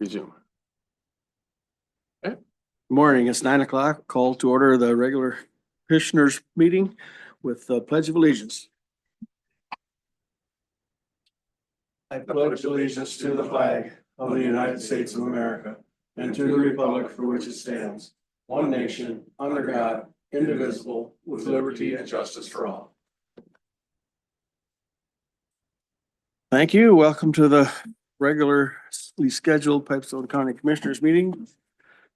Resume. Okay. Morning, it's 9 o'clock. Call to order the regular commissioners meeting with the Pledge of Allegiance. I pledge allegiance to the flag of the United States of America and to the republic for which it stands, one nation, under God, indivisible, with liberty and justice for all. Thank you. Welcome to the regularly scheduled Pipestone County Commissioners meeting.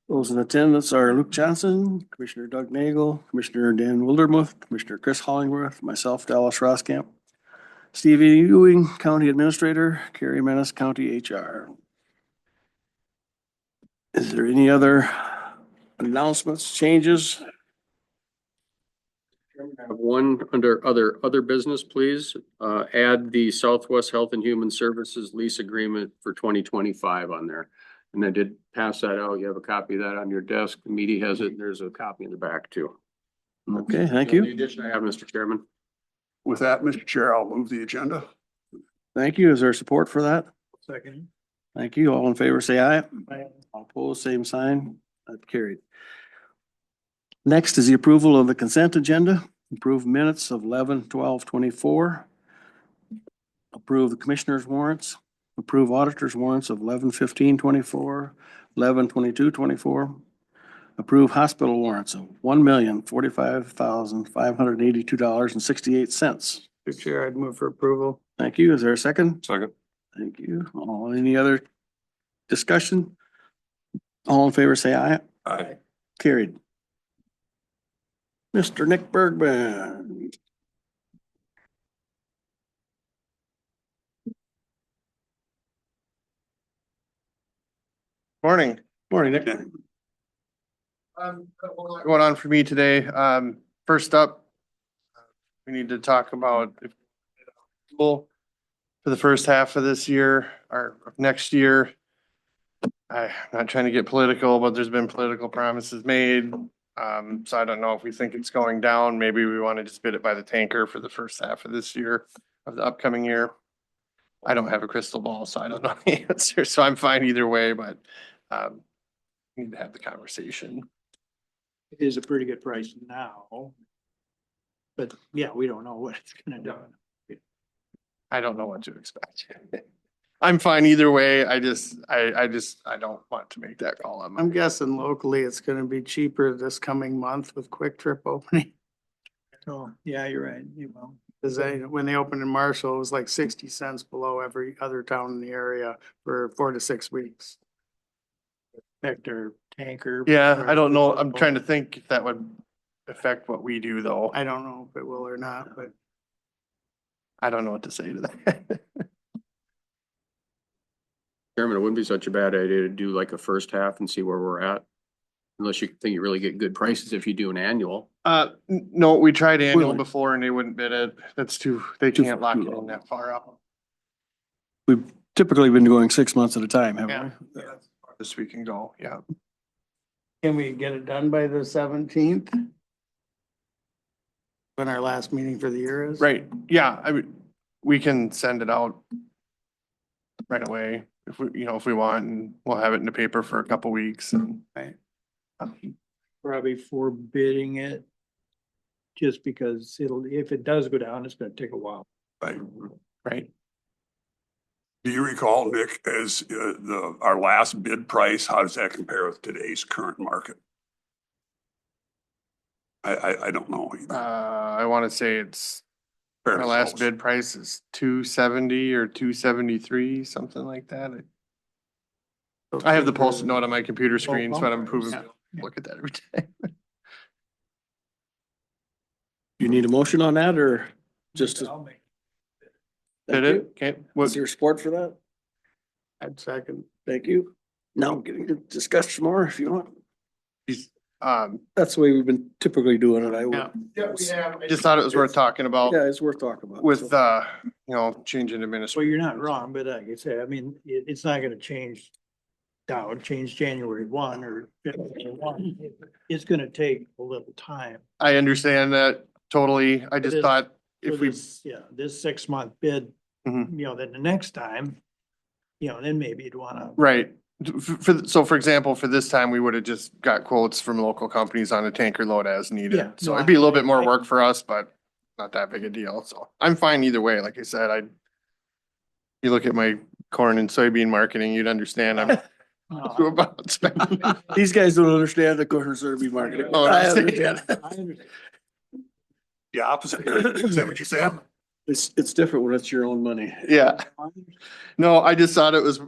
Those in attendance are Luke Johnson, Commissioner Doug Nagel, Commissioner Dan Wildermuth, Commissioner Chris Hollingworth, myself, Dallas Roskamp, Stevie Ewing, County Administrator, Carrie Menace, County HR. Is there any other announcements, changes? Have one under other business, please. Add the Southwest Health and Human Services lease agreement for 2025 on there. And I did pass that out. You have a copy of that on your desk. The media has it. And there's a copy in the back too. Okay, thank The you. addition I have, Mr. Chairman. With that, Mr. Chair, I'll move the agenda. Thank you. Is there support for that? Second. Thank you. All in favor, say aye. Aye. All opposed, same sign. That carried. Next is the approval of the consent agenda. Approve minutes of 11/12/24. Approve the commissioners' warrants. Approve auditors' warrants of 11/15/24, 11/22/24. Approve hospital warrants of $1,045,582.68. Mr. Chair, I'd move for approval. Thank you. Is there a second? Second. Thank you. Any other discussion? All in favor, say aye. Aye. Carried. Mr. Nick Bergman. Morning. Morning, Nick. Going on for me today. First up, we need to talk about for the first half of this year or next year. I'm not trying to get political, but there's been political promises made. So I don't know if we think it's going down. Maybe we want to just bid it by the tanker for the first half of this year, of the upcoming year. I don't have a crystal ball, so I don't know the answer. So I'm fine either way, but we need to have the conversation. It is a pretty good price now. But yeah, we don't know what it's gonna do. I don't know what to expect. I'm fine either way. I don't want to make that call on my. I'm guessing locally it's gonna be cheaper this coming month with Quick Trip opening. Oh, yeah, you're right. You will. Cause when they opened in Marshall, it was like 60 cents below every other town in the area for 4 to 6 weeks. Vector tanker. Yeah, I don't know. I'm trying to think if that would affect what we do though. I don't know if it will or not, but I don't know what to say to that. Chairman, it wouldn't be such a bad idea to do like a first half and see where we're at. Unless you think you really get good prices if you do an annual. No, we tried annual Really? before and they wouldn't bid it. They can't lock it in that far out. We've typically been going 6 months at a time, haven't we? This we can go, yeah. can we get it done by the 17th? When our last meeting for the year is? Right, yeah, we can send it out right away if we want, and we'll have it in the paper for a couple weeks and. Right. Probably forbidding it. Just because if it does go down, it's gonna take a while. Right. Do you recall, Nick, as our last bid price, how does that compare with today's current market? I don't know either. I wanna say it's, Fairly our last close. bid price is 270 or 273, something like that. I have the post-it note on my computer screen, so I'm improving. Yeah. Look at that every day. You need a motion on that or just? I'll make- Did it? Okay. Is What, there support for that? I'd second. Thank you. Now, getting to discuss some more if you want. um, That's the way we've been typically doing it. I would. I just thought it was worth talking about Yeah, it's worth talking about. with, changing Well, administration. you're not wrong, but like I say, I mean, it's not gonna change. Down, change January 1 or February 1. It's gonna take a little time. I understand that totally. I just is- thought for if we, this, yeah, this 6-month bid, Mhm. then the next time, then maybe you'd wanna. right, So for example, for this time, we would have just got quotes from local companies on a tanker load as Yeah, needed. So no, it'd be a little I- bit more work for us, but not that big a deal. So I'm fine either way. Like I said, you look at my corn and soybean marketing, you'd understand I'm No, about spending. These guys don't understand the corn soybean market. Oh, I understand. understand. I understand. The opposite, is that what you said? It's different when it's your own money. Yeah, no, I just thought it was,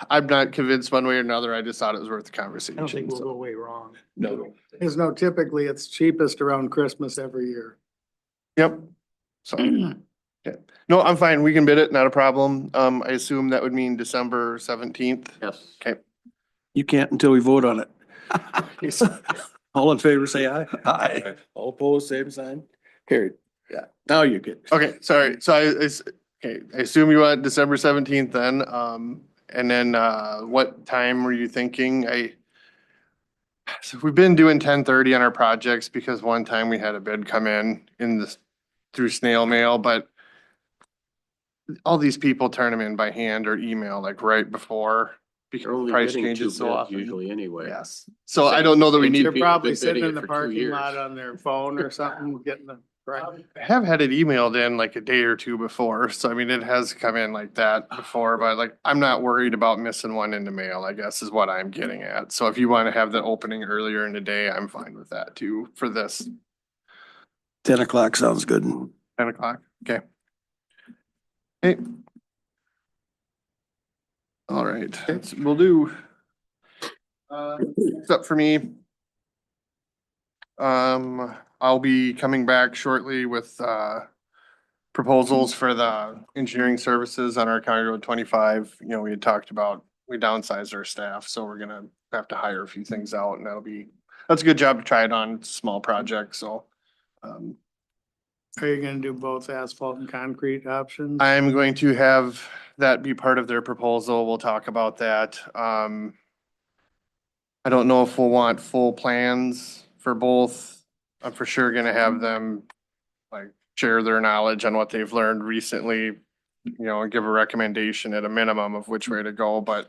I'm not convinced one way or another. I just thought it was worth the I don't think conversation. we'll So, go away wrong. no, There's no, typically it's cheapest around Christmas every year. yep. So, okay. No, I'm fine. We can bid it, not a problem. I assume that would mean December 17th. Yes. Okay. You can't until we vote on it. All in favor, say aye. Aye. All opposed, same sign. Carried. Yeah. Now you get. Okay, sorry. So okay, I assume you want December 17th then. And then, what time were you thinking? So we've been doing 10:30 on our projects because one time we had a bid come in this through snail mail, but all these people turn them in by hand or email like right before They're because only price getting two changes so bids often. usually anyway. Yes. So I don't know that we Same need, They're people probably been bidding sitting in it the for 2 parking years. lot on their phone or something, getting the, right? I have had it emailed in like a day or two before. So I mean, it has come in like that before, but like, I'm not worried about missing one in the mail, I guess is what I'm getting at. So if you want to have the opening earlier in the day, I'm fine with that too for this 10 o'clock sounds good. 10 o'clock. Okay. Hey. All right, we'll do. Next up for me. I'll be coming back shortly with, proposals for the engineering services on our County Road 25. You know, we had talked about, we downsized our staff, so we're gonna have to hire a few things out and that's a good job to try it on. It's a small project, so. Are you gonna do both asphalt and concrete options? I'm going to have that be part of their proposal. We'll talk about that. I don't know if we'll want full plans for both. I'm for sure gonna have them like share their knowledge on what they've learned recently, you know, and give a recommendation at a minimum of which way to go, but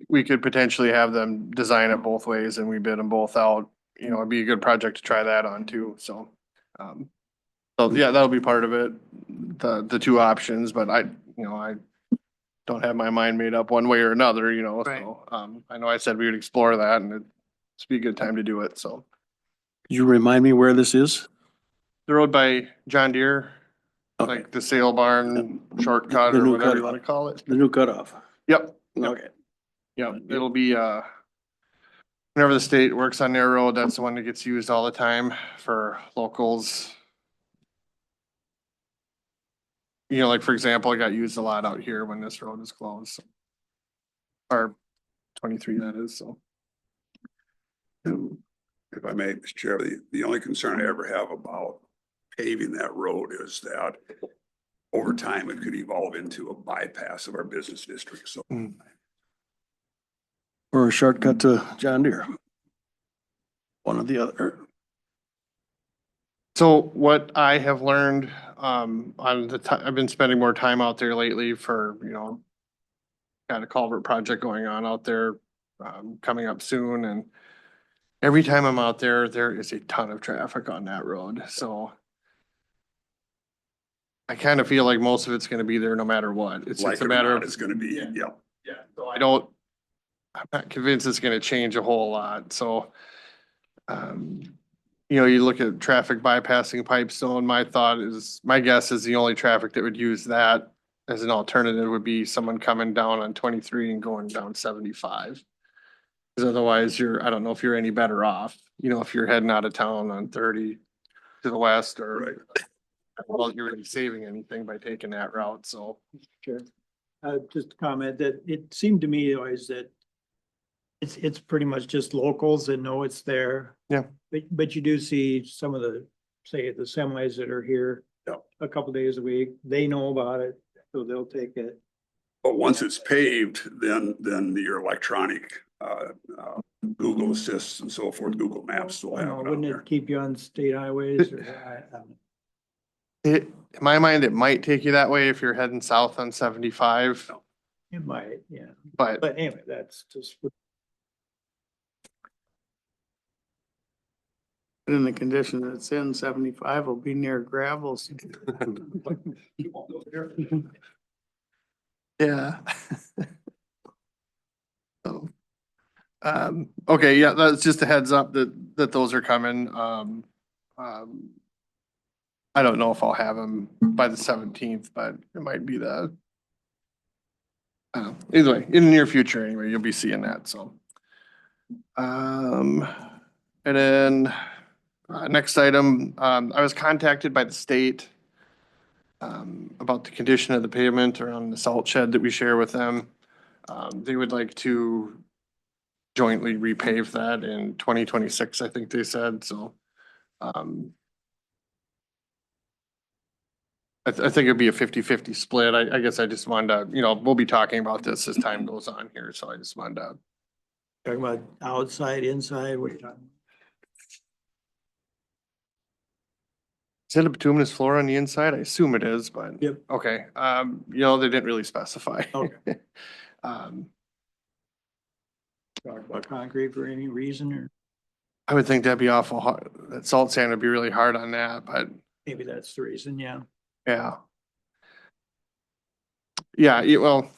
we could potentially have them design it both ways and we bid them both out. You know, it'd be a good project to try that on too, so. So yeah, that'll be part of it, the two options, but I don't have my mind made up one way or another, you know, Right. so, I know I said we would explore that and it's be a good time to do it, so. You remind me where this is? The road by John Deere, Okay, like the sale barn shortcut The or new whatever you cutoff. wanna call it. the new cutoff. Yep, Okay. yep, it'll be, whenever the state works on their road, that's the one that gets used all the time for locals. You know, like for example, it got used a lot out here when this road is closed. Or 23 that is, so. If I may, Mr. Chair, the only concern I ever have about paving that road is that over time, it could evolve into a bypass of our business district, so. Or a shortcut to John Deere. One or the other. So what I have learned, on the time, I've been spending more time out there lately for, you know, got a culvert project going on out there, coming up soon, and every time I'm out there, there is a ton of traffic on that road, so I kind of feel like most of it's gonna be there no matter what. It's Like just a it or matter not, of. it's gonna be, yeah. Yeah, so I'm not convinced it's gonna change a whole lot, so. You know, you look at traffic bypassing Pipestone, my guess is the only traffic that would use that as an alternative would be someone coming down on 23 and going down 75. Cause otherwise I don't know if you're any better off, you know, if you're heading out of town on 30 to the west or. Well, you're really saving anything by taking that route, so. Sure. Just a comment that it seemed to me always that it's pretty much just locals that know it's there. Yeah. But you do see some of the, say, the semis that are here. Yep. A couple days a week, they know about it, so they'll take it. But once it's paved, then your electronic, Google Assists and so forth, Google Maps will You have know, it on wouldn't there. it keep you on state highways or? I don't know. in my mind, it might take you that way if you're heading south on 75, It might, yeah. but But anyway, that's just. In the condition that it's in, 75 will be near gravels. yeah. So, okay, yeah, that's just a heads up that those are coming. I don't know if I'll have them by the 17th, but it might be either way, in the near future anyway, you'll be seeing that, so. And then, next item, I was contacted by the state about the condition of the pavement around the salt shed that we share with them. They would like to jointly repave that in 2026, I think they said, so. I think it'd be a 50-50 split. I guess I just wanted to, we'll be talking about this as time goes on here, so I just wanted to. Talking about outside, inside, what are you talking? Is it a bituminous floor on the inside? I assume it is, but. Yep. Okay, they didn't really specify. Okay. Um, Talk about concrete for any reason, or I would think that'd be awful hard. That salt sand would be really hard on that, but maybe that's the reason, yeah. yeah. Yeah, well.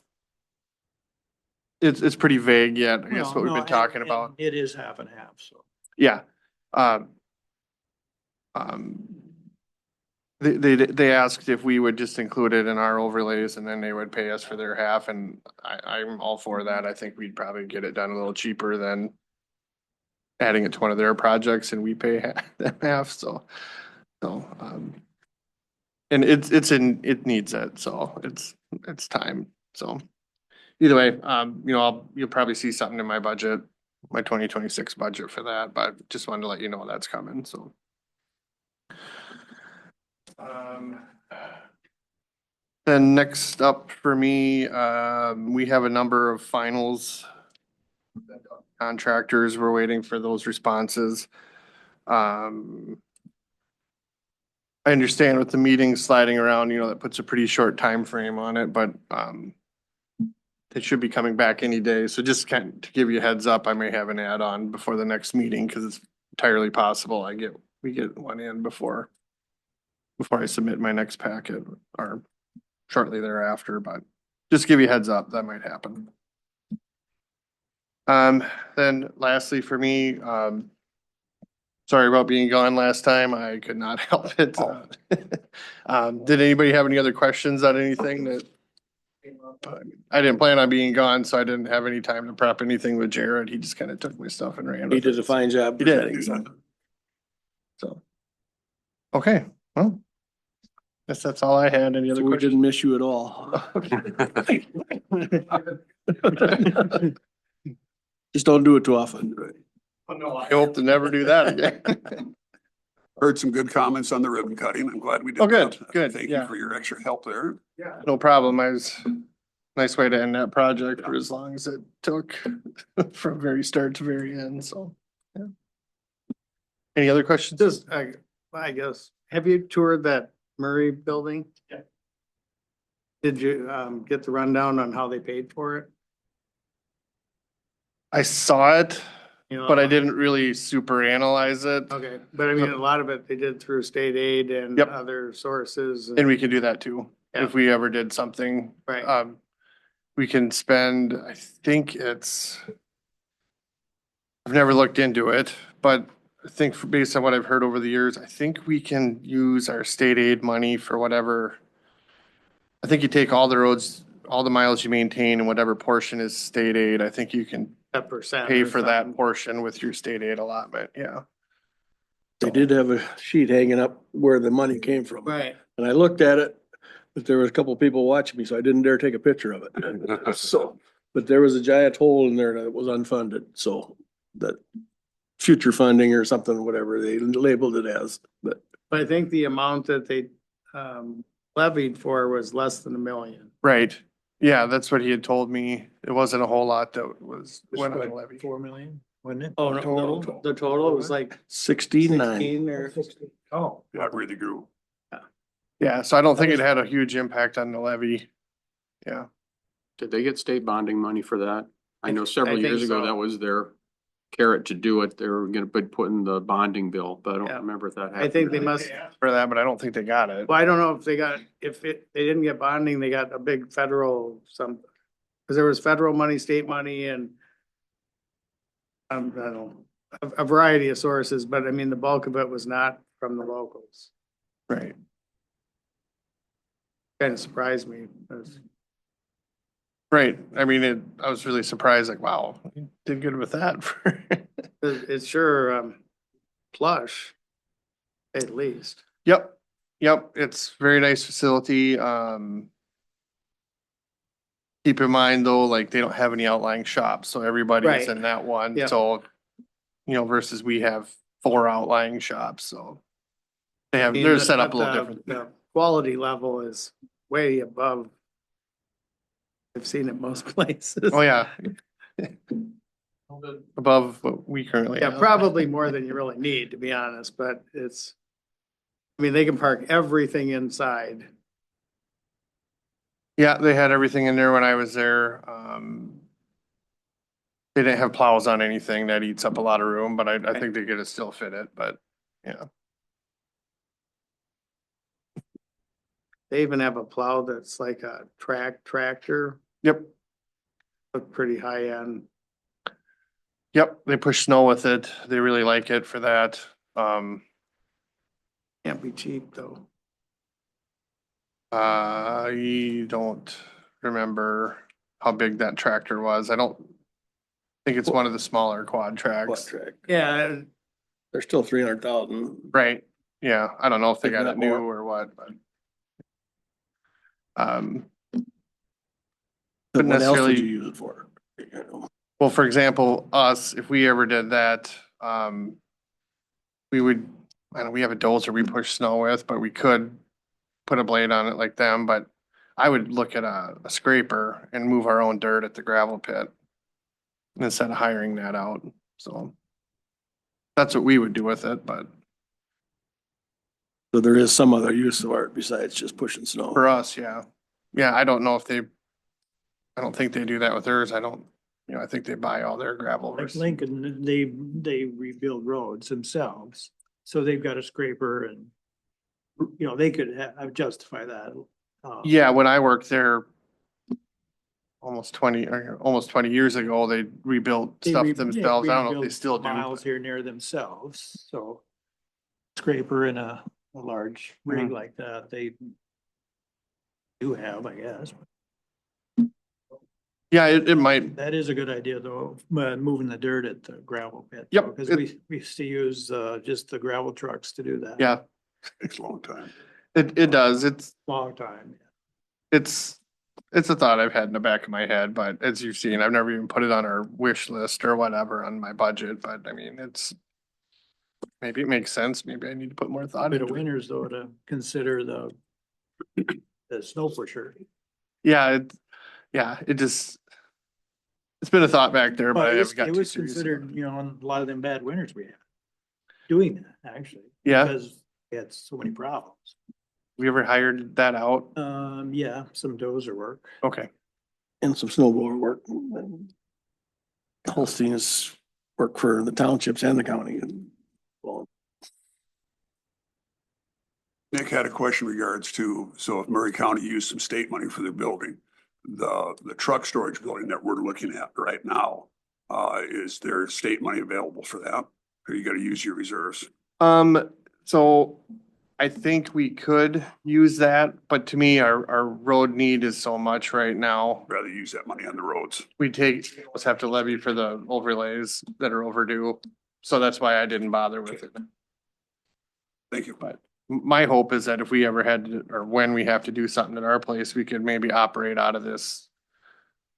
It's pretty vague yet, I guess, Well, what we've no, been and- talking and about. It is half and half, so. Yeah. They asked if we would just include it in our overlays and then they would pay us for their half, and I'm all for that. I think we'd probably get it done a little cheaper than adding it to one of their projects and we pay them half, so. And it needs it, so it's time, so. Either way, you'll probably see something in my budget, my 2026 budget for that, but just wanted to let you know that's coming, so. Then next up for me, we have a number of finals. Contractors, we're waiting for those responses. I understand with the meetings sliding around, that puts a pretty short time frame on it, but, they should be coming back any day. So just kind of to give you a heads up, I may have an add-on before the next meeting because it's entirely possible we get one in before I submit my next packet or shortly thereafter, but just give you a heads up, that might happen. Then lastly for me, sorry about being gone last time. I could not help it. Did anybody have any other questions on anything that? I didn't plan on being gone, so I didn't have any time to prep anything with Jared. He just kind of took my stuff and ran He with did a it. fine job. He did. presenting. So, okay, well, guess that's all I had. Any other So we questions? didn't miss you at all. Just don't do it too often. I hope to never do that again. Heard some good comments on the ribbon cutting. I'm glad we did. Oh, good, that. good, Thank you yeah. for your extra help there. No problem. Nice way to end that project for as long as it took from very start to very end, so. Yeah. Any other questions? Just, I guess, have you toured that Murray building? Yeah. Did you, get the rundown on how they paid for it? I saw it, You know, but I didn't really super analyze it. Okay, but I mean, a lot of it they did through state aid and Yep. other sources. And we can do that too, Yeah. if we ever did something. Right. We can spend, I think I've never looked into it, but I think based on what I've heard over the years, I think we can use our state aid money for whatever. I think you take all the roads, all the miles you maintain and whatever portion is state aid, I think you can That percent. pay or for that something. portion with your state aid allotment, yeah. They did have a sheet hanging up where the money came from. Right. And I looked at it, but there was a couple of people watching me, so I didn't dare take a picture of it. So, but there was a giant hole in there that was unfunded, so that future funding or something, whatever they labeled it as, but But I think the amount that they levied for was less than $1 million. Right, yeah, that's what he had told me. It wasn't a whole lot that went on the levy. 4 million, wasn't it? Oh, no, Total? the total was like 69. 16 or. Oh. That really grew. Yeah, so I don't think it had a huge impact on the levy. Yeah, Did they get state bonding money for that? I know several I think years ago, so. that was their carrot to do it. They were gonna be putting the bonding bill, but I don't Yeah. remember if that I happened. think they must, for that, but I don't think they got it. well, I don't know if they got, they didn't get bonding, they got a big federal cause there was federal money, state money and I don't know, a variety of sources, but I mean, the bulk of it was not from the locals. Right. Kind of surprised me. 'Cause Right. I mean, I was really surprised, like, wow, you did good with that. It's sure, plush, at least. Yep. Yep. It's very nice facility. Keep in mind though, like they don't have any outlying shops, so everybody's Right. in that one. Yep. So, versus we have 4 outlying shops, so they I have, mean, they're set up a but little the- different. The quality level is way above. I've seen it most places. Oh, yeah. Above what we currently Yeah, have. probably more than you really need, to be honest, but I mean, they can park everything inside. Yeah, they had everything in there when I was there. They didn't have plows on anything. That eats up a lot of room, but I think they could still fit it, but yeah. They even have a plow that's like a tractor, Yep, look pretty high end. yep, they push snow with it. They really like it for that. Can't be cheap though. I don't remember how big that tractor was. I don't think it's one of the smaller quad Quad tracks. track. Yeah, They're still 300,000. Right, yeah, I don't know if they If got not it new more. or what, but. Um, But what else would necessarily- you use it for? well, for example, us, if we ever did that, we would, I know we have a dozer we push snow with, but we could put a blade on it like them, but I would look at a scraper and move our own dirt at the gravel pit instead of hiring that out, so. That's what we would do with it, but So there is some other use of it besides just pushing snow. for us, yeah. Yeah, I don't know if I don't think they do that with theirs. I think they buy all their gravel. Like versus- Lincoln, they rebuild roads themselves, so they've got a scraper and, they could justify that. Yeah, when I worked there almost 20 years ago, they rebuilt They stuff re- themselves. I don't know if they rebuild still do. Miles but- here near themselves, so scraper and a large rig Mhm. like that, they do have, I guess. Yeah, it might, That is a good idea though, moving the dirt at the gravel pit. Yep, Because we used to use, just the gravel trucks to do that. yeah, Takes a long time. it does. Long time. It's a thought I've had in the back of my head, but as you've seen, I've never even put it on our wish list or whatever on my budget, but I mean, maybe it makes sense. Maybe I need to put more thought Bit into of it. winters though to consider the snow pusher. Yeah, it's been a thought back there, but I haven't got It too was serious. about considered, it. on a lot of them bad winters we had. Doing that, actually. Yeah. Because we had so many problems. We ever hired that out? Yeah, some dozer work. Okay. And some snow blower work. Holstein has worked for the townships and the county. And well, Nick had a question regards to, so if Murray County used some state money for their building, the truck storage building that we're looking at right now, is there state money available for that? Or you gotta use your reserves? So I think we could use that, but to me, our road need is so much right now. Rather use that money on the roads. Let's have to levy for the overlays that are overdue. So that's why I didn't bother with it. Thank you. But my hope is that if we ever had, or when we have to do something at our place, we could maybe operate out of this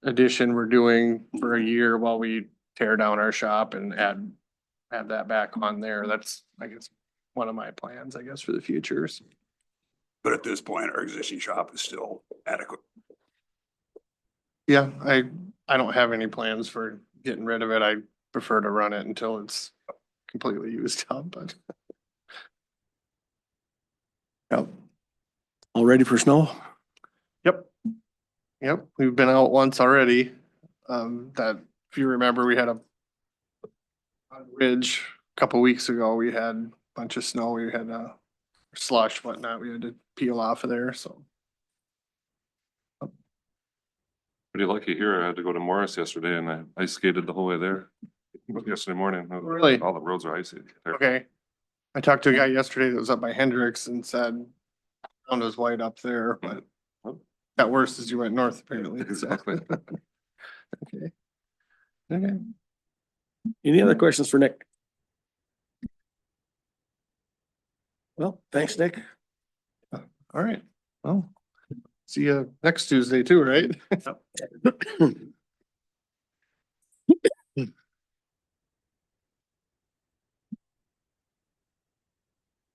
addition we're doing for a year while we tear down our shop and add that back on there. That's, I guess, one of my plans, I guess, for the futures. But at this point, our existing shop is still adequate. Yeah, I don't have any plans for getting rid of it. I prefer to run it until it's completely used up, but. Yep. All ready for snow? Yep. Yep, we've been out once already. That, if you remember, we had a on ridge a couple weeks ago. We had a bunch of snow. We had slush, whatnot. We had to peel off of there, so. Pretty lucky here. I had to go to Morris yesterday and I ice skated the whole way there. Yesterday morning. Really? All the roads are icy. there. Okay. I talked to a guy yesterday that was up by Hendricks and said ground was white up there, but got worse as you went north apparently. so. Exactly. Okay. Okay. Any other questions for Nick? Well, thanks, Nick. All right. Well, see you next Tuesday too, right?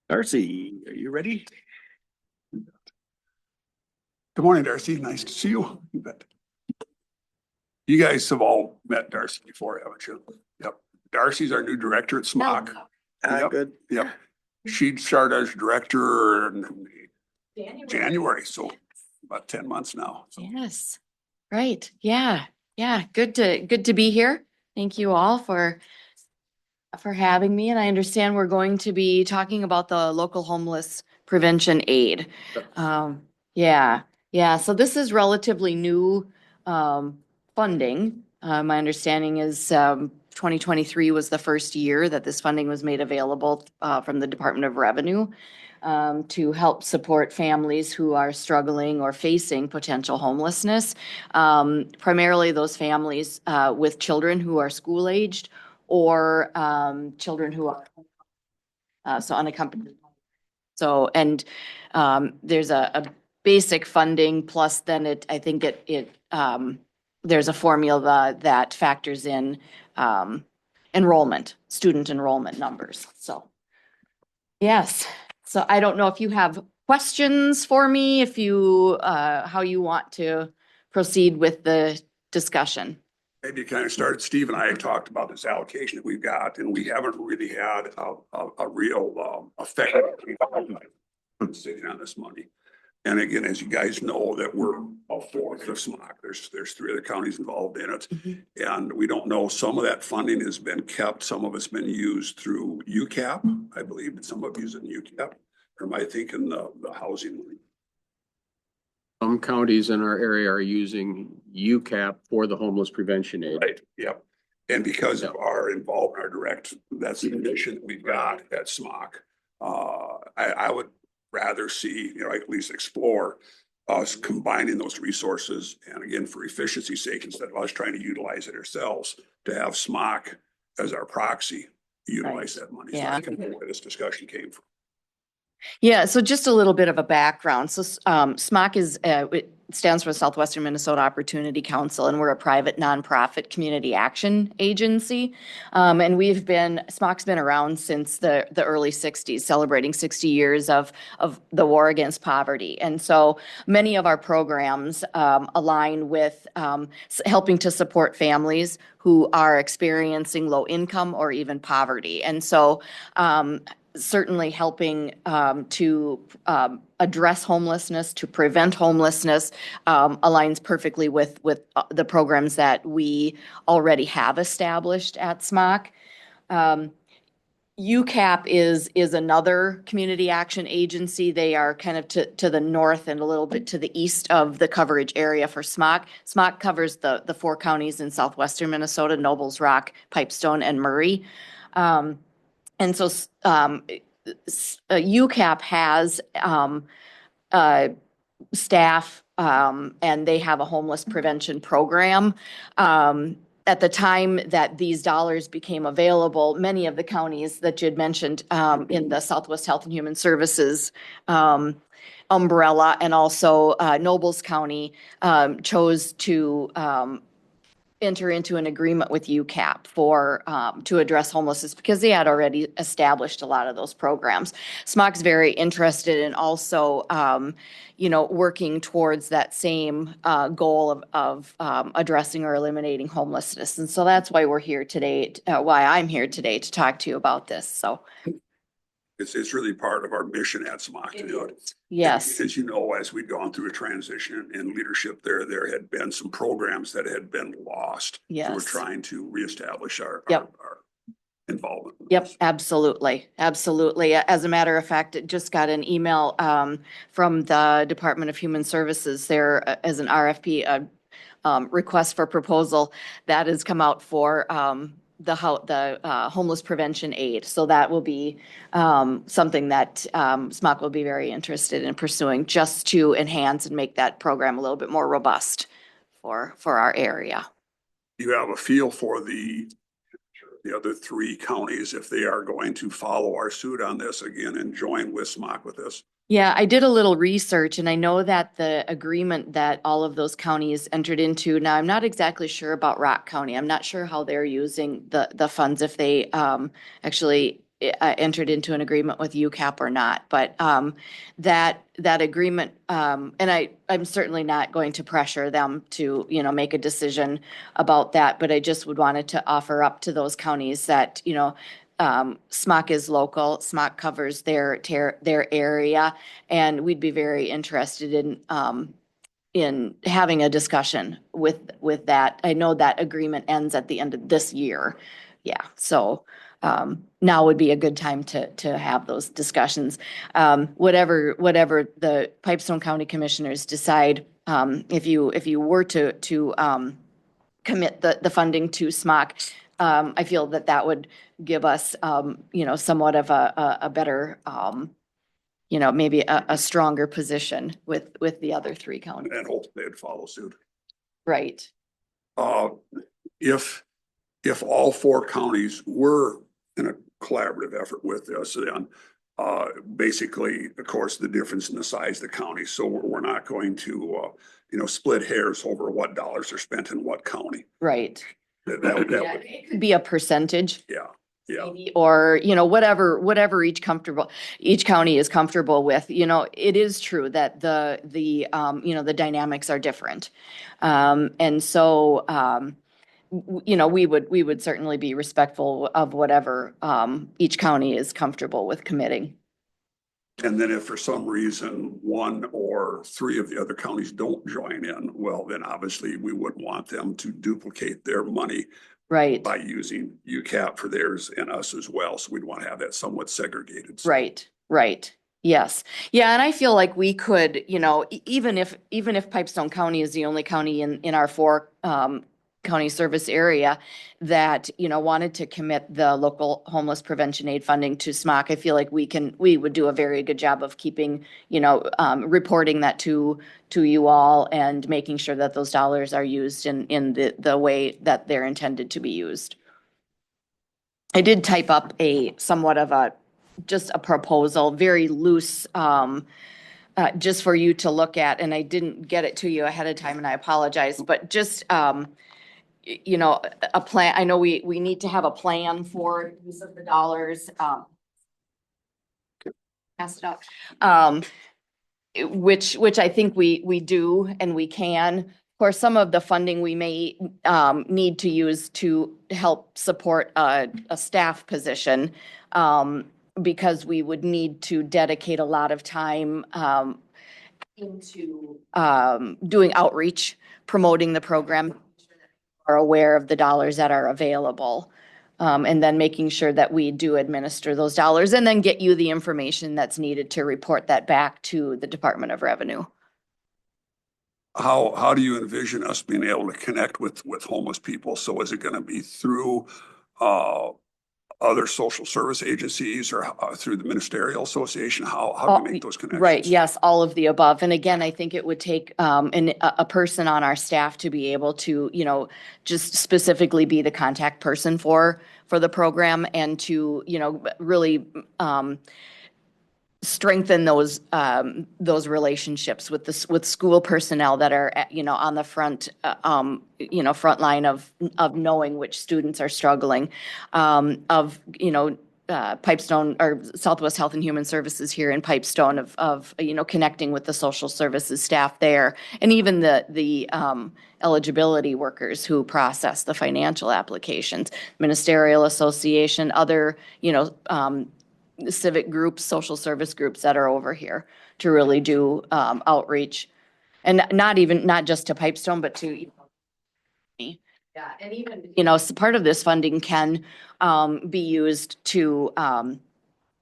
Darcy, are you ready? Good morning, Darcy. Nice to see you. You bet. You guys have all met Darcy before, haven't you? Yep. Darcy's our new director at SMOC. Yep. Good. Yep. She started as director in January, so about 10 months now. So Yes, right. Yeah, yeah. Good to be here. Thank you all for having me. And I understand we're going to be talking about the local homeless prevention aid. Yeah, yeah. So this is relatively new funding. My understanding is 2023 was the first year that this funding was made available from the Department of Revenue to help support families who are struggling or facing potential homelessness. Primarily those families with children who are school-aged or children who are so unaccompanied. So, and there's a basic funding plus then I think there's a formula that factors in student enrollment numbers. So, yes. So I don't know if you have questions for me, if you, how you want to proceed with the discussion. maybe it kind of started, Steve and I had talked about this allocation that we've got, and we haven't really had a real effect sitting on this money. And again, as you guys know, that we're a fourth of SMOC. There's three other counties involved in it. And we don't know, some of that funding has been kept, some of it's been used through UCAP, I believe, and some of it in UCAP. Or am I thinking the housing money? Some counties in our area are using UCAP for the homeless prevention aid. Right, yep. And because of our involvement, our direct, that's the mission that we've got at SMOC. I would rather see, at least explore us combining those resources. And again, for efficiency's sake, instead of us trying to utilize it ourselves, to have SMOC as our proxy, utilize that money. So that's kind of where this discussion came from. Yeah, so just a little bit of a background. So SMOC it stands for Southwestern Minnesota Opportunity Council, and we're a private nonprofit community action agency. And SMOC's been around since the early 60s, celebrating 60 years of the war against poverty. And so many of our programs align with helping to support families who are experiencing low income or even poverty. And so certainly helping to address homelessness, to prevent homelessness, aligns perfectly with the programs that we already have established at SMOC. UCAP is another community action agency. They are kind of to the north and a little bit to the east of the coverage area for SMOC. SMOC covers the four counties in southwestern Minnesota: Nobles, Rock, Pipestone, and Murray. And so UCAP has staff and they have a homeless prevention program. At the time that these dollars became available, many of the counties that you had mentioned in the Southwest Health and Human Services umbrella and also Nobles County chose to enter into an agreement with UCAP to address homelessness because they had already established a lot of those programs. SMOC's very interested in also, working towards that same goal of addressing or eliminating homelessness. And so that's why we're here today, why I'm here today to talk to you about this. So. It's really part of our mission at SMOC to do it. Yes, As you know, as we'd gone through a transition in leadership there had been some programs that had been lost. So we're yes. trying to reestablish our Yep. involvement. in Yep, those. absolutely, absolutely. As a matter of fact, it just got an email from the Department of Human Services there as an RFP, request for proposal that has come out for the homeless prevention aid. So that will be something that SMOC will be very interested in pursuing, just to enhance and make that program a little bit more robust for our area. You have a feel for the other three counties, if they are going to follow our suit on this again and join with SMOC with this? Yeah, I did a little research and I know that the agreement that all of those counties entered into, now I'm not exactly sure about Rock County. I'm not sure how they're using the funds, if they actually entered into an agreement with UCAP or not. But that agreement, and I'm certainly not going to pressure them to, make a decision about that, but I just would wanted to offer up to those counties that, SMOC is local, SMOC covers their area, and we'd be very interested in having a discussion with that. I know that agreement ends at the end of this year. Yeah, so now would be a good time to have those discussions. Whatever the Pipestone County Commissioners decide, if you were to commit the funding to SMOC, I feel that would give us, somewhat of a better, maybe a stronger position with the other three counties. And hope they'd follow suit. Right. If all four counties were in a collaborative effort with this, then basically, of course, the difference in the size of the county. So we're not going to, split hairs over what dollars are spent in what county. Right. That Yeah, would, it could be a percentage. yeah, yeah. Maybe, or, whatever each county is comfortable with. It is true that the dynamics are different. And so, we would certainly be respectful of whatever each county is comfortable with committing. And then if for some reason one or three of the other counties don't join in, well, then obviously we wouldn't want them to duplicate their money Right. by using UCAP for theirs and us as well. So we'd want to have that somewhat segregated. So Right. Yes. Yeah. And I feel like we could, even if Pipestone County is the only county in our four county service area that, wanted to commit the local homeless prevention aid funding to SMOC, I feel like we would do a very good job of keeping, reporting that to you all and making sure that those dollars are used in the way that they're intended to be used. I did type up somewhat of just a proposal, very loose, just for you to look at, and I didn't get it to you ahead of time, and I apologize, but just, a plan. I know we need to have a plan for use of the dollars. Pass it out. Which I think we do and we can. Of course, some of the funding we may need to use to help support a staff position, because we would need to dedicate a lot of time into doing outreach, promoting the program, are aware of the dollars that are available, and then making sure that we do administer those dollars and then get you the information that's needed to report that back to the Department of Revenue. how do you envision us being able to connect with homeless people? So is it going to be through other social service agencies or through the ministerial association? How do we make those connections? Right, yes, all of the above. And again, I think it would take a person on our staff to be able to, just specifically be the contact person for the program and to, really strengthen those relationships with school personnel that are, on the front line of knowing which students are struggling, Pipestone or Southwest Health and Human Services here in Pipestone of connecting with the social services staff there, and even the eligibility workers who process the financial applications, ministerial association, other, civic groups, social service groups that are over here to really do outreach. And not just to Pipestone, but to me. Yeah, and even, part of this funding can be used to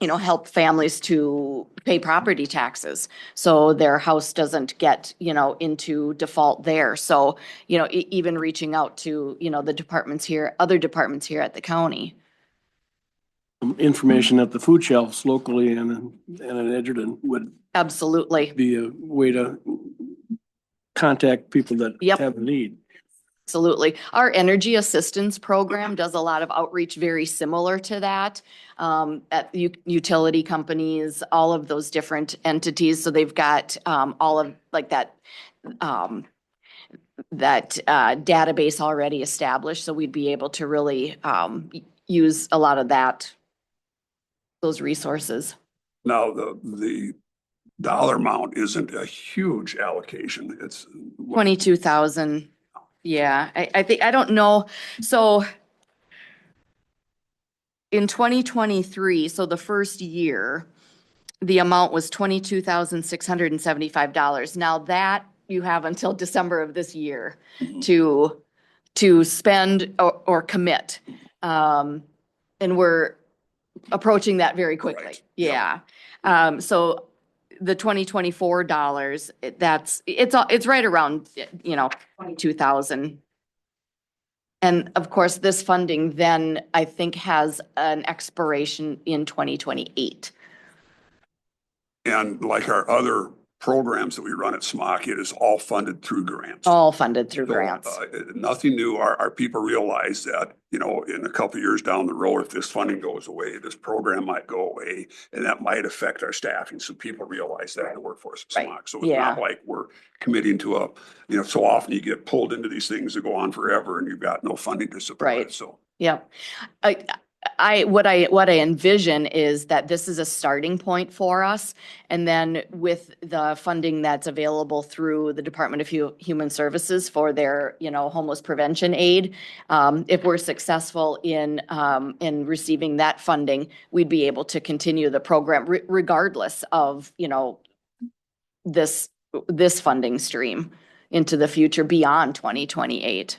help families to pay property taxes. So their house doesn't get, into default there. So, even reaching out to, the departments here, other departments here at the county. Information at the food shelves locally and in Edgerton would Absolutely. be a way to contact people that Yep. have a need. Absolutely. Our energy assistance program does a lot of outreach very similar to that, at utility companies, all of those different entities. So they've got all of like that database already established. So we'd be able to really use a lot of those resources. Now, the dollar amount isn't a huge allocation. It's 22,000. Yeah, I think, I don't know. So in 2023, so the first year, the amount was $22,675. Now that you have until December of this year to spend or commit. And we're approaching that very quickly. Right. Yeah. So the 2024 dollars, it's right around, 22,000. And of course, this funding then I think has an expiration in 2028. And like our other programs that we run at SMOC, it is all funded through grants. All funded through So, grants. Nothing new. Our people realize that, in a couple of years down the road, if this funding goes away, this program might go away, and that might affect our staffing. So people realize that in the workforce at Right. SMOC. So it's not Yeah. like we're committing to so often you get pulled into these things that go on forever and you've got no funding to support Right. it. So Yep. What I envision is that this is a starting point for us. And then with the funding that's available through the Department of Human Services for their, homeless prevention aid, if we're successful in receiving that funding, we'd be able to continue the program regardless of, this funding stream into the future beyond 2028.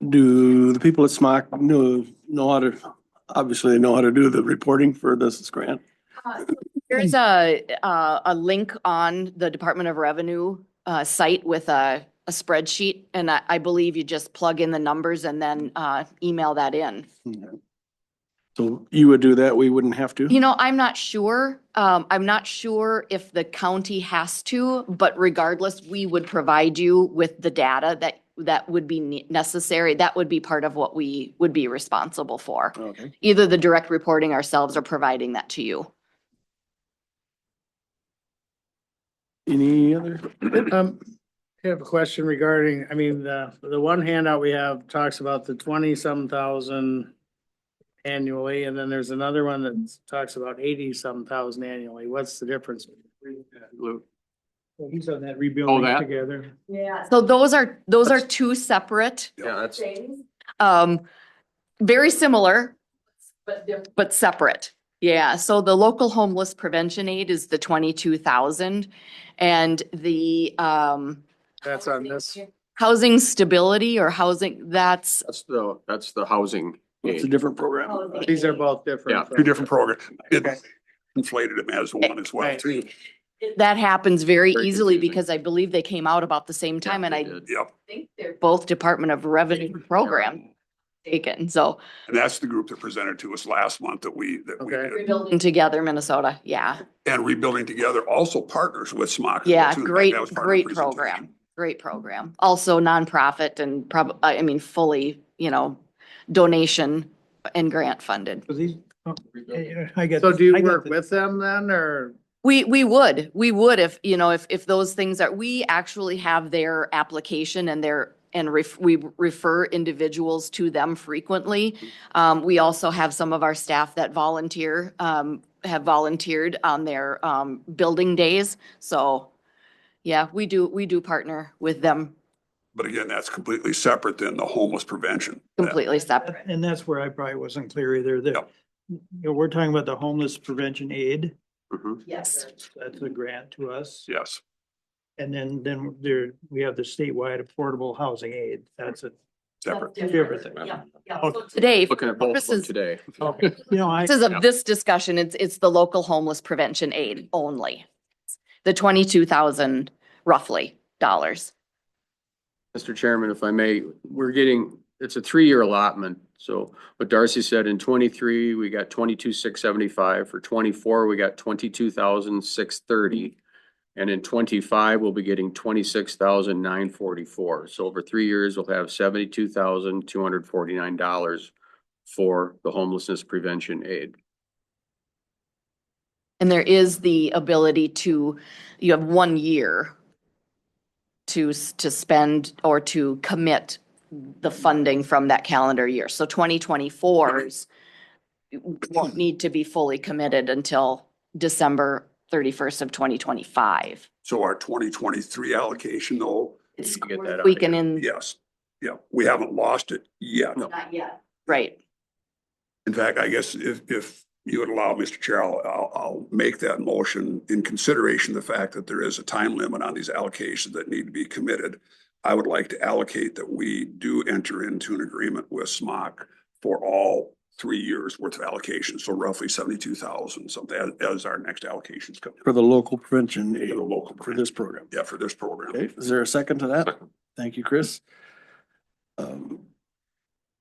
Do the people at SMOC know how to, obviously they know how to do the reporting for this grant? There's a link on the Department of Revenue site with a spreadsheet, and I believe you just plug in the numbers and then email that in. So you would do that? We wouldn't have to? I'm not sure. I'm not sure if the county has to, but regardless, we would provide you with the data that would be necessary. That would be part of what we would be responsible for. Okay. Either the direct reporting ourselves or providing that to you. Any other? I have a question regarding, the one handout we have talks about the 20-some thousand annually, and then there's another one that talks about 80-some thousand annually. What's the difference? Luke. Well, he's on that rebuilding that? together. Yeah. So those are two separate Yeah, that's, things. Very similar, but separate. Yeah. So the local homeless prevention aid is the 22,000, and the That's on this. housing stability or housing, that's that's the housing It's a aid. different program. These are both different. Yeah. two different programs. It Okay. inflated them as one as well. Right. too. that happens very Very easily confusing. because I believe they came out about the same time, and They I did. Yep. think they're both Department of Revenue program taken. So And that's the group that presented to us last month that we Okay. did. rebuilding together, Minnesota. Yeah. And Rebuilding Together also partners with SMOC. as well, Yeah, too. In fact, great, that was part of the great presentation. program, great program. Also nonprofit and fully, donation and grant funded. So these, I get. So do you I got work the- with them then, or? We would if, if those things we actually have their application and we refer individuals to them frequently. We also have some of our staff that have volunteered on their, building days. So, yeah, we do partner with them But again, that's completely separate than the homeless prevention. completely separate. And that's where I probably wasn't clear either. Yep. we're talking about the homeless prevention aid. Mhm. Yes. That's a grant to us. Yes, And then we have the statewide affordable housing aid. That's a separate. different thing. Yeah, yeah. So today, Looking at both of them purposes, today. Okay. You know, I, purposes of this discussion, it's the local homeless prevention aid only. The 22,000 roughly dollars. Mr. Chairman, if I may, it's a 3-year allotment. So what Darcy said, in 23, we got 22,675. For 24, we got 22,630. And in 25, we'll be getting 26,944. So over 3 years, we'll have $72,249 for the homelessness prevention aid. And there is the ability you have 1 year to spend or to commit the funding from that calendar year. So 2024's won't need to be fully committed until December 31st of 2025. So our 2023 allocation though, It's You get that out of squeaking here. in, yes, yeah, we haven't lost it yet. No. not yet. Right. In fact, I guess if you would allow, Mr. Chair, I'll make that motion in consideration of the fact that there is a time limit on these allocations that need to be committed. I would like to allocate that we do enter into an agreement with SMOC for all 3 years worth of allocation. So roughly 72,000 something as our next allocations come. For the local prevention For aid, the local, for this program. yeah, for this program. Okay, is there a second to that? Second. Thank you, Chris.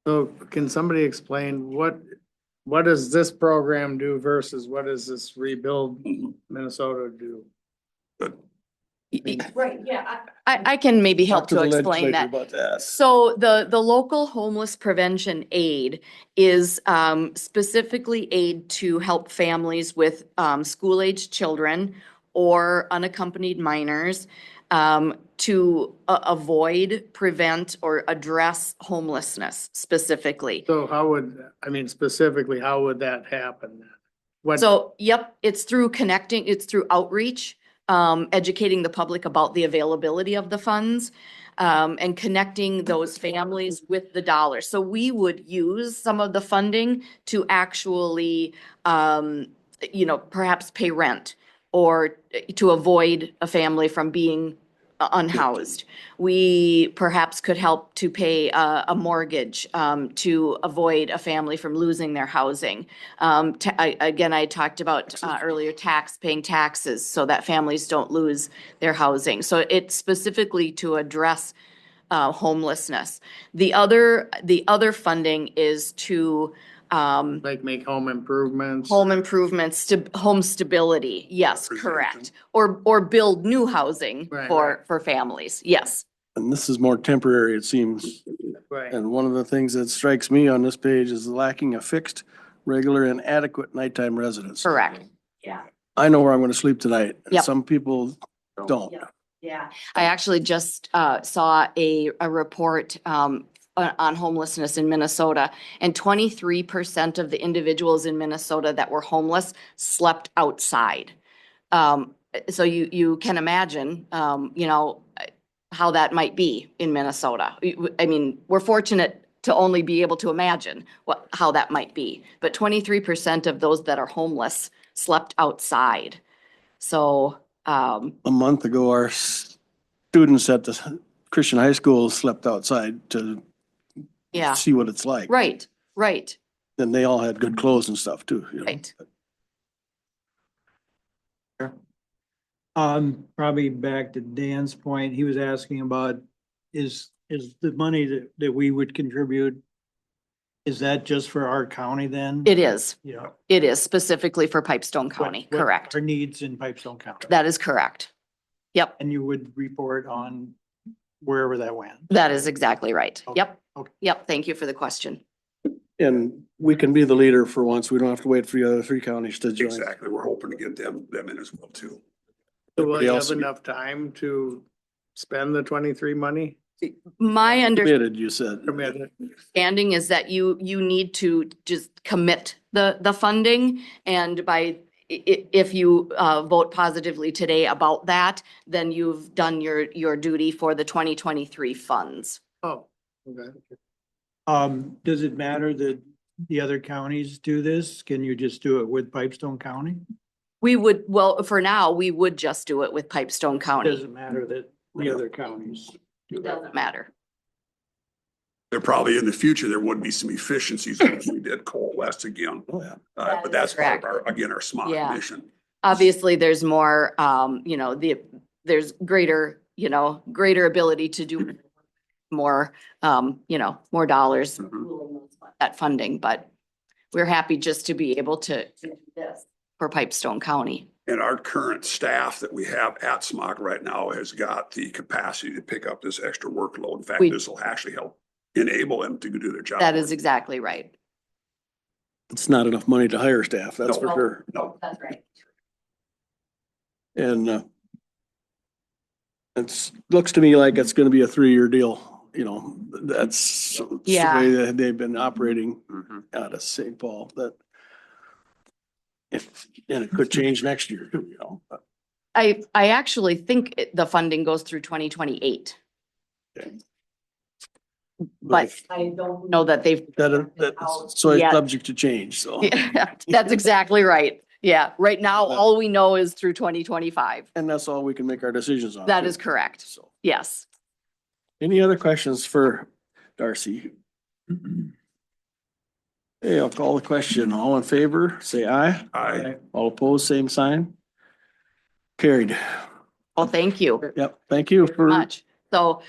So can somebody explain what does this program do versus what does this Rebuild Minnesota do? Right, yeah. I can maybe help Talk to the explain legislature that. about that. So the local homeless prevention aid is specifically aid to help families with school-aged children or unaccompanied minors to avoid, prevent, or address homelessness specifically. So specifically, how would that happen? What, So, yep, it's through connecting, it's through outreach, educating the public about the availability of the funds, and connecting those families with the dollars. So we would use some of the funding to actually, perhaps pay rent or to avoid a family from being unhoused. We perhaps could help to pay a mortgage to avoid a family from losing their housing. Again, I talked about earlier paying taxes so that families don't lose their housing. So it's specifically to address homelessness. The other funding is to like make home improvements? home improvements, home stability. Yes, correct. Or build new housing Right, for families. Yes, And this is more temporary, it seems. Right. And one of the things that strikes me on this page is lacking a fixed, regular and adequate nighttime residence. correct. Yeah. I know where I'm gonna sleep tonight. and Yep. Some people don't. Yep. Yeah, I actually just saw a report on homelessness in Minnesota, and 23% of the individuals in Minnesota that were homeless slept outside. So you can imagine, how that might be in Minnesota. I mean, we're fortunate to only be able to imagine how that might be, but 23% of those that are homeless slept outside. So, A month ago, our students at the Christian high school slept outside to yeah, see what it's like. right, right, And they all had good clothes and stuff too. You know. right. probably back to Dan's point, he was asking about, is the money that we would contribute, is that just for our county then? It is. You know, It is specifically for Pipestone what- County, what correct. Our needs in Pipestone County. That is correct. Yep, And you would report on wherever that went. that is exactly right. Okay, Yep, okay. yep, thank you for the question. And we can be the leader for once. We don't have to wait for the other 3 counties to join. Exactly. We're hoping to get them in as well too. So will Everybody you else have will be enough time to spend the 23 money? My Committed, you said. Committed. understanding is that you need to just commit the funding, and if you vote positively today about that, then you've done your duty for the 2023 funds. Oh, okay. Does it matter that the other counties do this? Can you just do it with Pipestone County? We would, well, for now, we would just do it with Pipestone County. Doesn't matter that the other counties do It that. doesn't matter. There probably in the future, there would be some efficiencies if we did coalesce again. That But is that's part of correct. our, again, our SMOC Yeah. mission. Obviously, there's more, there's greater, greater ability to do more, more dollars, that funding, but we're happy just to be able to do this for Pipestone County. And our current staff that we have at SMOC right now has got the capacity to pick up this extra workload. In fact, We- this will actually help enable them to do their job. That is exactly right. It's not enough money to hire staff, that's No. for sure. No. That's right. And looks to me like it's gonna be a 3-year deal, that's the Yeah. way that they've been operating Mhm. out of St. Paul, and it could change next year too, but I actually think the funding goes through 2028, but I don't know that they've. so it's yet. subject to change, so. Yeah, that's exactly right. Yeah, right now, all we know is through 2025. And that's all we can make our decisions on. That too. is correct. So, Yes. any other questions for Darcy? Hey, I'll call the question. All in favor, say aye. Aye. All opposed, same sign. Carried. Well, thank you Yep, thank you very for, much. So,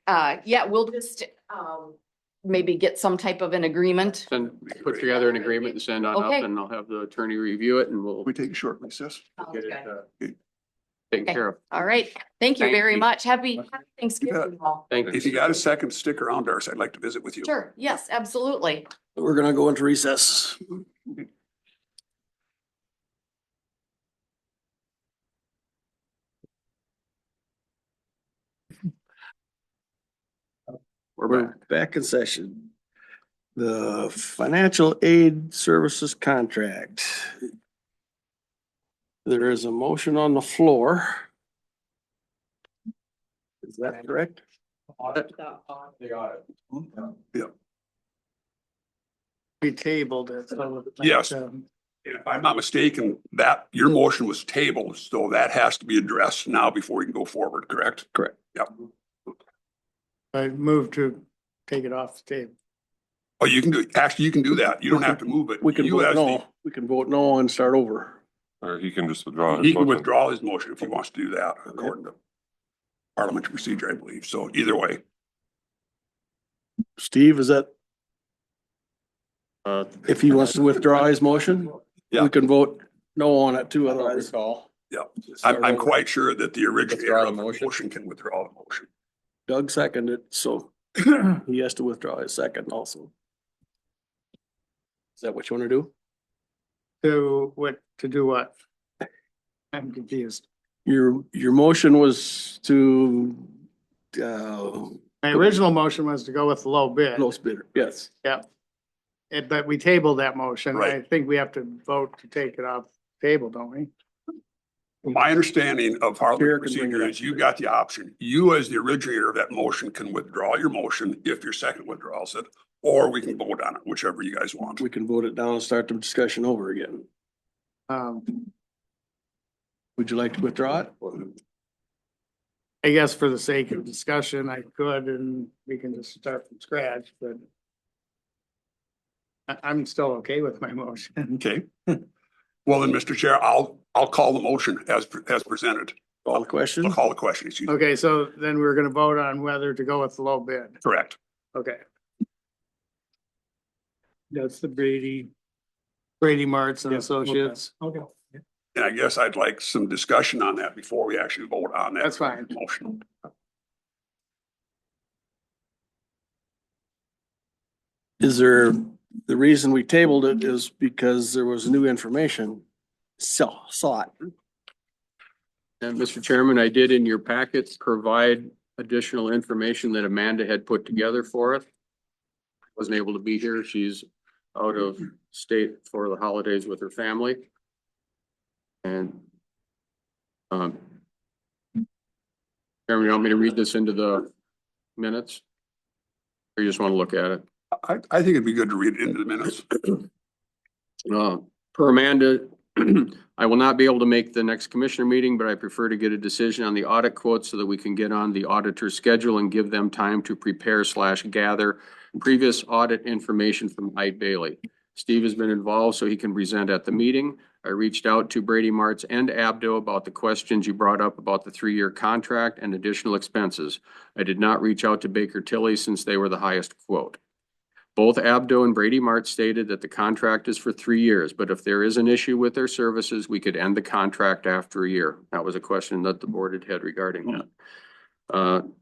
yeah, we'll just, maybe get some type of an agreement. Put together an agreement and send on Okay. up and I'll have the attorney review it and we'll We take a short recess. get it Okay. taken care of. All right. Thank you Thank very you. much. Happy Thanksgiving all. Thank you. If you got a second, stick around, Darcy. I'd like to visit with you. Sure. Yes, absolutely. we're gonna go into recess. We're back. Back in session. The financial aid services contract. There is a motion on the floor. Is that correct? We tabled it. So Yes. If I'm not mistaken, that your motion was tabled, so that has to be addressed now before we can go forward, correct? Correct. Yep. I moved to take it off the table. Oh, you can do, actually, you can do that. You don't have to move it. We can You vote as the- no, we can vote no and start over. Or he can just withdraw. his He can motion. withdraw his motion if he wants to do that according to parliamentary procedure, I believe. So either way, Steve, is that, if he wants to withdraw his motion? Yeah. We can vote no on it too, otherwise. yeah, start I'm over. quite sure that the originator Withdraw the of the motion. motion can withdraw the motion. Doug seconded, so he has to withdraw his second also. Is that what you wanna do? To do what? I'm confused. Your motion was to, My original motion was to go with the low bid. lowest bidder, yes. But we tabled that motion. I Right. think we have to vote to take it off the table, don't we? My understanding of Chair parliamentary can bring it procedure up. is you got the option. You as the originator of that motion can withdraw your motion if your second withdraws it, or we can vote on it, whichever you guys want. We can vote it down and start the discussion over again. Would you like to withdraw it? I guess for the sake of discussion, I could, and we can just start from scratch, but I'm still okay with my motion. Okay. Well, then, Mr. Chair, I'll call the motion as presented. Call the question? I'll call the question, excuse me. Okay, so then we're gonna vote on whether to go with the low bid. Correct. Okay. That's the Brady. Martz and Yeah, Associates. Okay. And I guess I'd like some discussion on that before we actually vote on that. That's fine. Motion. Is there, the reason we tabled it is because there was new information sought. And Mr. Chairman, I did in your packets provide additional information that Amanda had put together for us. Wasn't able to be here. She's out of state for the holidays with her family. And Chairman, you want me to read this into the minutes? Or you just want to look at it? I think it'd be good to read it into the minutes. Per Amanda, I will not be able to make the next commissioner meeting, but I prefer to get a decision on the audit quote so that we can get on the auditor's schedule and give them time to prepare/gather previous audit information from Hyde Bailey. Steve has been involved so he can present at the meeting. I reached out to Brady Martz and Abdo about the questions you brought up about the 3-year contract and additional expenses. I did not reach out to Baker Tilly since they were the highest quote. Both Abdo and Brady Martz stated that the contract is for 3 years, but if there is an issue with their services, we could end the contract after a year. That was a question that the board had regarding that.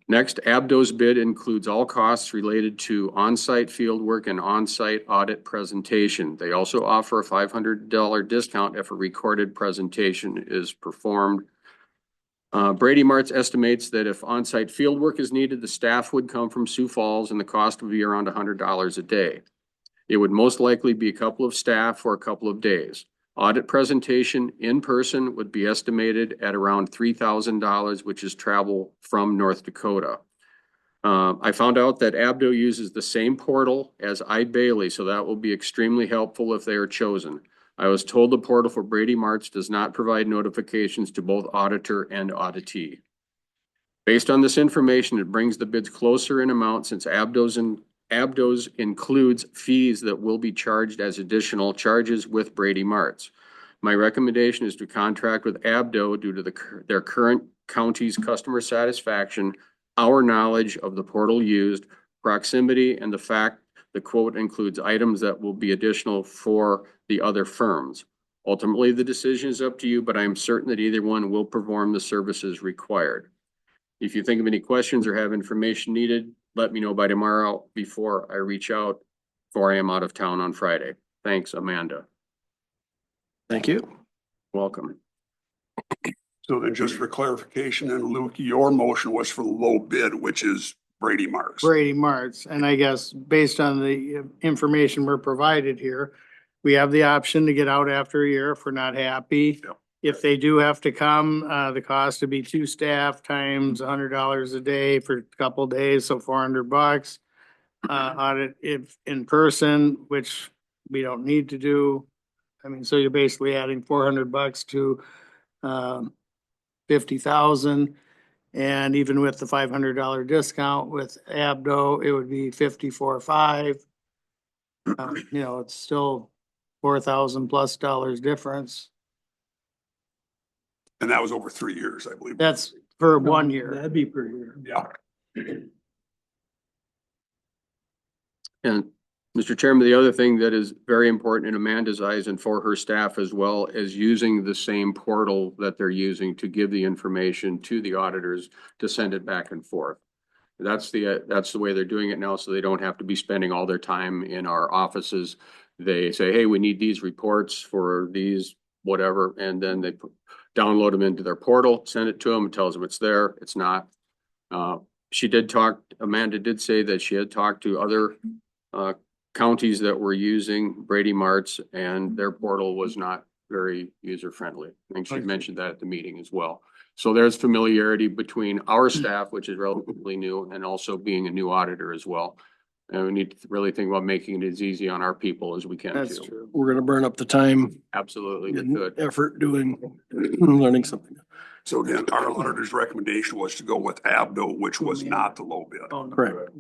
Next, Abdo's bid includes all costs related to on-site field work and on-site audit presentation. They also offer a $500 discount if a recorded presentation is performed. Brady Martz estimates that if on-site field work is needed, the staff would come from Sioux Falls and the cost would be around $100 a day. It would most likely be a couple of staff for a couple of days. Audit presentation in person would be estimated at around $3,000, which is travel from North Dakota. I found out that Abdo uses the same portal as Hyde Bailey, so that will be extremely helpful if they are chosen. I was told the portal for Brady Martz does not provide notifications to both auditor and auditee. Based on this information, it brings the bids closer in amount since Abdo's includes fees that will be charged as additional charges with Brady Martz. My recommendation is to contract with Abdo due to their current county's customer satisfaction, our knowledge of the portal used, proximity, and the fact the quote includes items that will be additional for the other firms. Ultimately, the decision is up to you, but I am certain that either one will perform the services required. If you think of any questions or have information needed, let me know by tomorrow before I reach out, before I am out of town on Friday. Thanks, Amanda. Thank you. Welcome. So then just for clarification, and Luke, your motion was for the low bid, which is Brady Martz. Brady Martz, and I guess based on the information we're provided here, we have the option to get out after a year if we're not happy. Yep. If they do have to come, the cost would be 2 staff times $100 a day for a couple days, so $400. Audit if in person, which we don't need to do. I mean, so you're basically adding $400 to 50,000. And even with the $500 discount with Abdo, it would be 54.5. You know, it's still $4,000+ difference. And that was over 3 years, I believe. That's for 1 year. That'd be per year. Yeah. And Mr. Chairman, the other thing that is very important in Amanda's eyes and for her staff as well is using the same portal that they're using to give the information to the auditors to send it back and forth. That's the way they're doing it now, so they don't have to be spending all their time in our offices. They say, hey, we need these reports for these, whatever, and then they download them into their portal, send it to them, it tells them it's there, it's not. Amanda did say that she had talked to other counties that were using Brady Martz and their portal was not very user-friendly. I think she mentioned that at the meeting as well. So there's familiarity between our staff, which is relatively new, and also being a new auditor as well. And we need to really think about making it as easy on our people as we can That's too. true. We're gonna burn up the time Absolutely, we and could. effort doing, learning something. So again, our auditor's recommendation was to go with Abdo, which was not the low bid. Oh, no. Correct.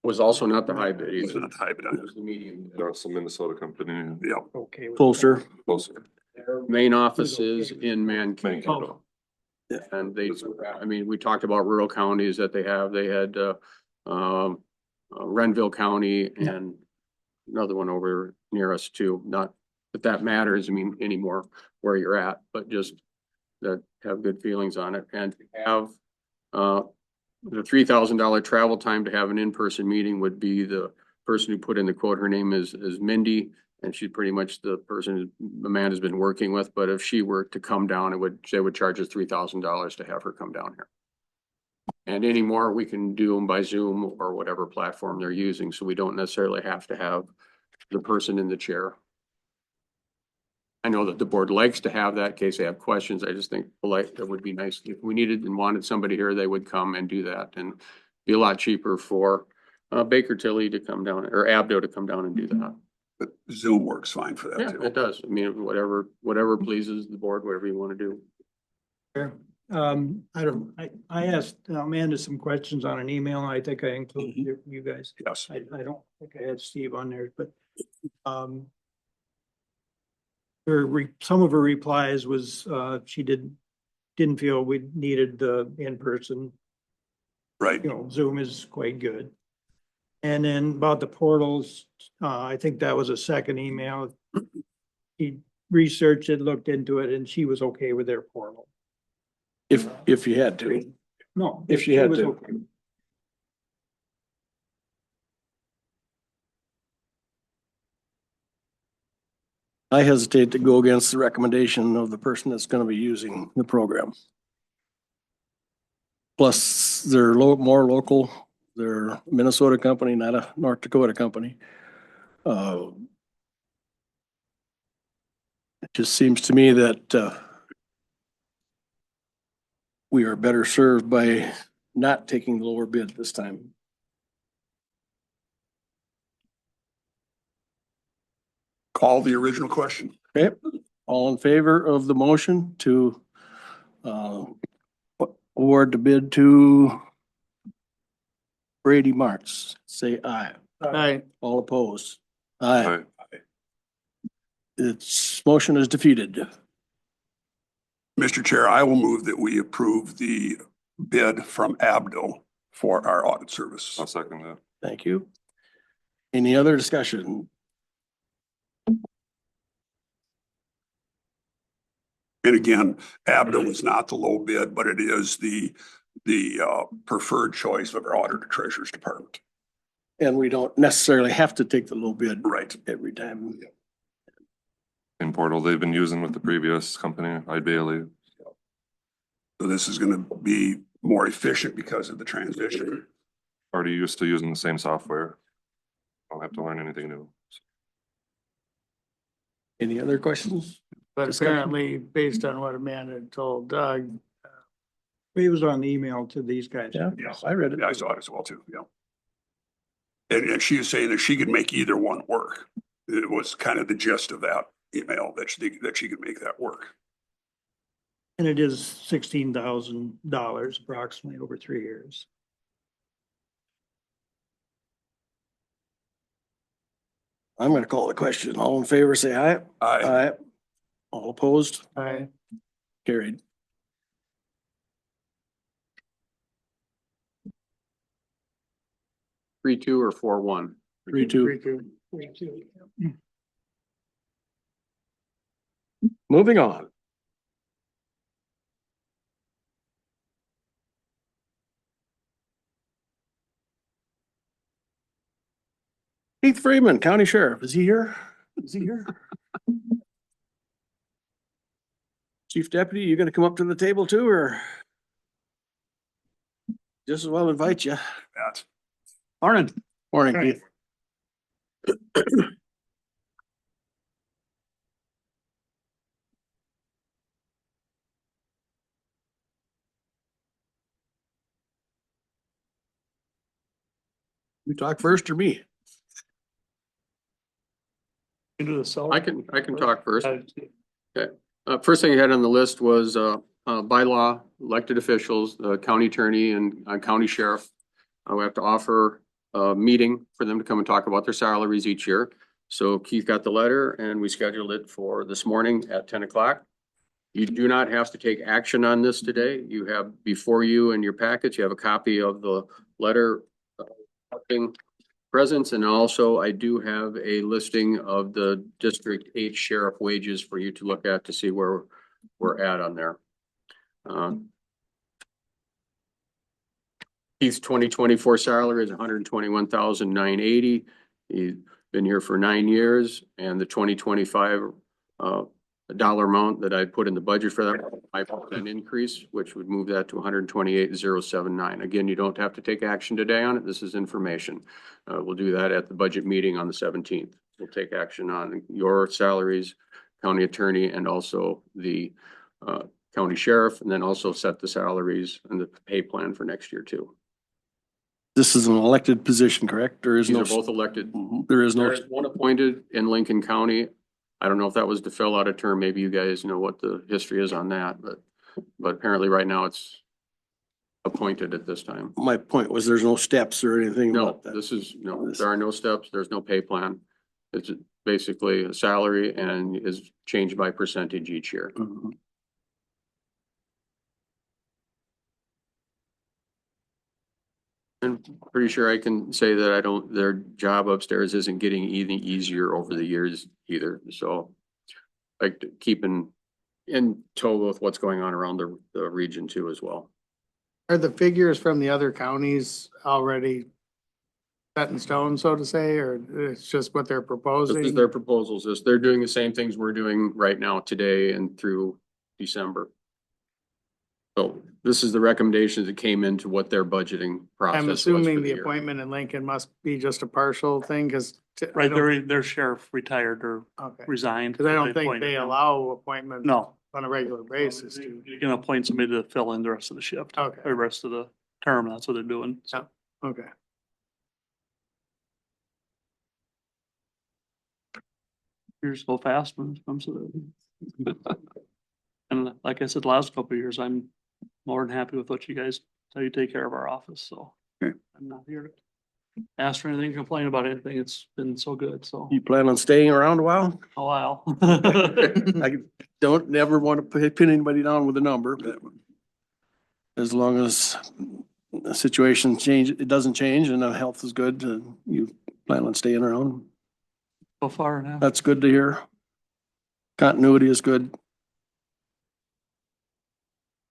Was also not the high bid It was either. not high bid. It was the medium. There's some Minnesota company. Yeah. Okay. with Closer. Closer. Their main office is in Mankato. Oh. And we talked about rural counties that they have. They had, Renville County and another one over near us too. Not that that matters, anymore where you're at, but just that have good feelings on it and have, the $3,000 travel time to have an in-person meeting would be the person who put in the quote. Her name is Mindy, and she's pretty much the person Amanda's been working with. But if she were to come down, they would charge us $3,000 to have her come down here. And anymore, we can do them by Zoom or whatever platform they're using, so we don't necessarily have to have the person in the chair. I know that the board likes to have that in case they have questions. I just think that would be nice. If we needed and wanted somebody here, they would come and do that and be a lot cheaper for Baker Tilly to come down, or Abdo to come down and do that. But Zoom works fine for that Yeah, too. it does. I mean, whatever pleases the board, whatever you want to do. I asked Amanda some questions on an email, and I think I included you guys. Yes. I don't think I had Steve on there, but, some of her replies was, she didn't feel we needed the in-person, Right. Zoom is quite good. And then about the portals, I think that was a second email. He researched it, looked into it, and she was okay with their portal. If you had to. No. If she had was to. okay. I hesitate to go against the recommendation of the person that's gonna be using the program. Plus, they're more local, they're a Minnesota company, not a North Dakota company. It just seems to me that, we are better served by not taking the lower bid this time. Call the original question. Okay, all in favor of the motion to award the bid to Brady Martz, say aye. Aye. All opposed? Aye. Aye. Its motion is defeated. Mr. Chair, I will move that we approve the bid from Abdo for our audit service. I'll second that. Thank you. Any other discussion? And again, Abdo is not the low bid, but it is the preferred choice of our auditor treasurer's department. And we don't necessarily have to take the low bid Right. every time. In portal they've been using with the previous company, Bailey. So this is gonna be more efficient because of the transition. Already used to using the same software. Don't have to learn anything new. Any other questions? But Discussion? apparently, based on what Amanda had told Doug, He was on the email to these guys. Yeah, Yes. I read it. Yeah, I saw it as well too, yeah. And she was saying that she could make either one work. It was kind of the gist of that email, that she could make that work. And it is $16,000 approximately over 3 years. I'm gonna call the question. All in favor, say aye. Aye. All opposed? I, Carried. 3-2 or 4-1. 3-2. Moving on. Keith Freeman, County Sheriff, is he here? Is he here? Chief Deputy, you gonna come up to the table too, or? Just as well invite you. That. Morning. Morning, Keith. You talk first or me? you do the salt. I can talk first. First thing I had on the list was, by law, elected officials, the county attorney and county sheriff. We have to offer a meeting for them to come and talk about their salaries each year. So Keith got the letter and we scheduled it for this morning at 10 o'clock. You do not have to take action on this today. You have before you in your packets, you have a copy of the letter presence, and also I do have a listing of the District 8 sheriff wages for you to look at to see where we're at on there. Keith's 2024 salary is $121,980. He's been here for 9 years, and the 2025 dollar amount that I put in the budget for that 5% increase, which would move that to 128,079. Again, you don't have to take action today on it. This is information. We'll do that at the budget meeting on the 17th. We'll take action on your salaries, county attorney, and also the county sheriff, and then also set the salaries and the pay plan for next year too. This is an elected position, correct? There is These no, are both elected. there is no, There is one appointed in Lincoln County. I don't know if that was to fill out a term. Maybe you guys know what the history is on that, but apparently right now it's appointed at this time. my point was there's no steps or anything No, about that. no, there are no steps. There's no pay plan. It's basically a salary and is changed by percentage each year. Mhm. I'm pretty sure I can say that their job upstairs isn't getting any easier over the years either, so. Like keeping in tow with what's going on around the region too as well. Are the figures from the other counties already set in stone, so to say, or it's just what they're This proposing? is their proposals, they're doing the same things we're doing right now today and through December. So this is the recommendations that came into what their budgeting process I'm was for assuming the year. appointment in Lincoln must be just a partial thing, because. Right, their sheriff retired or Okay, resigned. because I don't They think appointed they him. allow appointments No. on a regular basis. to- You can appoint somebody to fill in the rest of the shift. Okay. The rest of the term, that's what they're doing. So Okay. years go fast when it comes to that. And like I said, the last couple of years, I'm more than happy with what you guys, how you take care of our office, so. Okay. I'm not here to ask for anything, complain about anything. It's been so good, so You plan on staying around a while? a while. I don't never want to pin anybody down with a number, but as long as the situation change, it doesn't change and the health is good, you plan on staying around. So far now. That's good to hear. Continuity is good.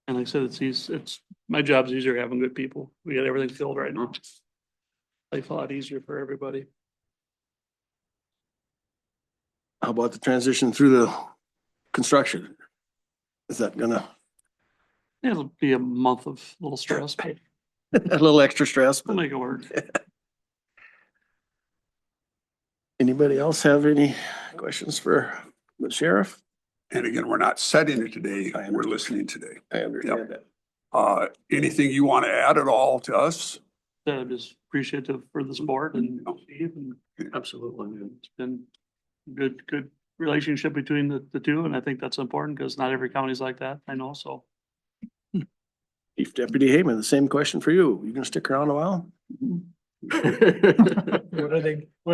And like I said, my job's easier having good people. We got everything filled right now. Life a lot easier for everybody. How about the transition through the construction? Is that gonna, It'll be a month of little stress, but a little extra stress, we'll but make it work. anybody else have any questions for the sheriff? And again, we're not setting it today, I we're listening today. I understand that. Anything you want to add at all to us? I'm just appreciative for the sport and Steve, and Absolutely. it's been good relationship between the two, and I think that's important because not every county's like that, I know, so. Chief Deputy Heyman, the same question for you. You gonna stick around a while? What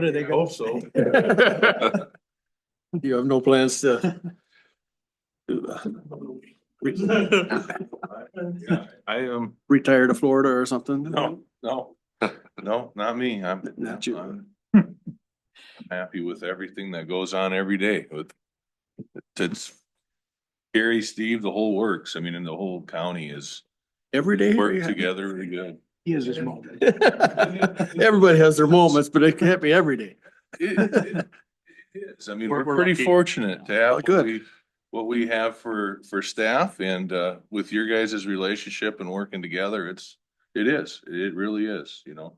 are they gonna say? You have no plans to? I am, Retire to Florida or something? no, no, not me. Not you. I'm happy with everything that goes on every day with, it's Gary, Steve, the whole works. I mean, and the whole county is Every day? work together really good. He is his moment. Everybody has their moments, but it can't be every day. It is. I mean, We're we're pretty lucky. fortunate to have Oh, good. what we have for staff and, with your guys' relationship and working together, it really is, you know.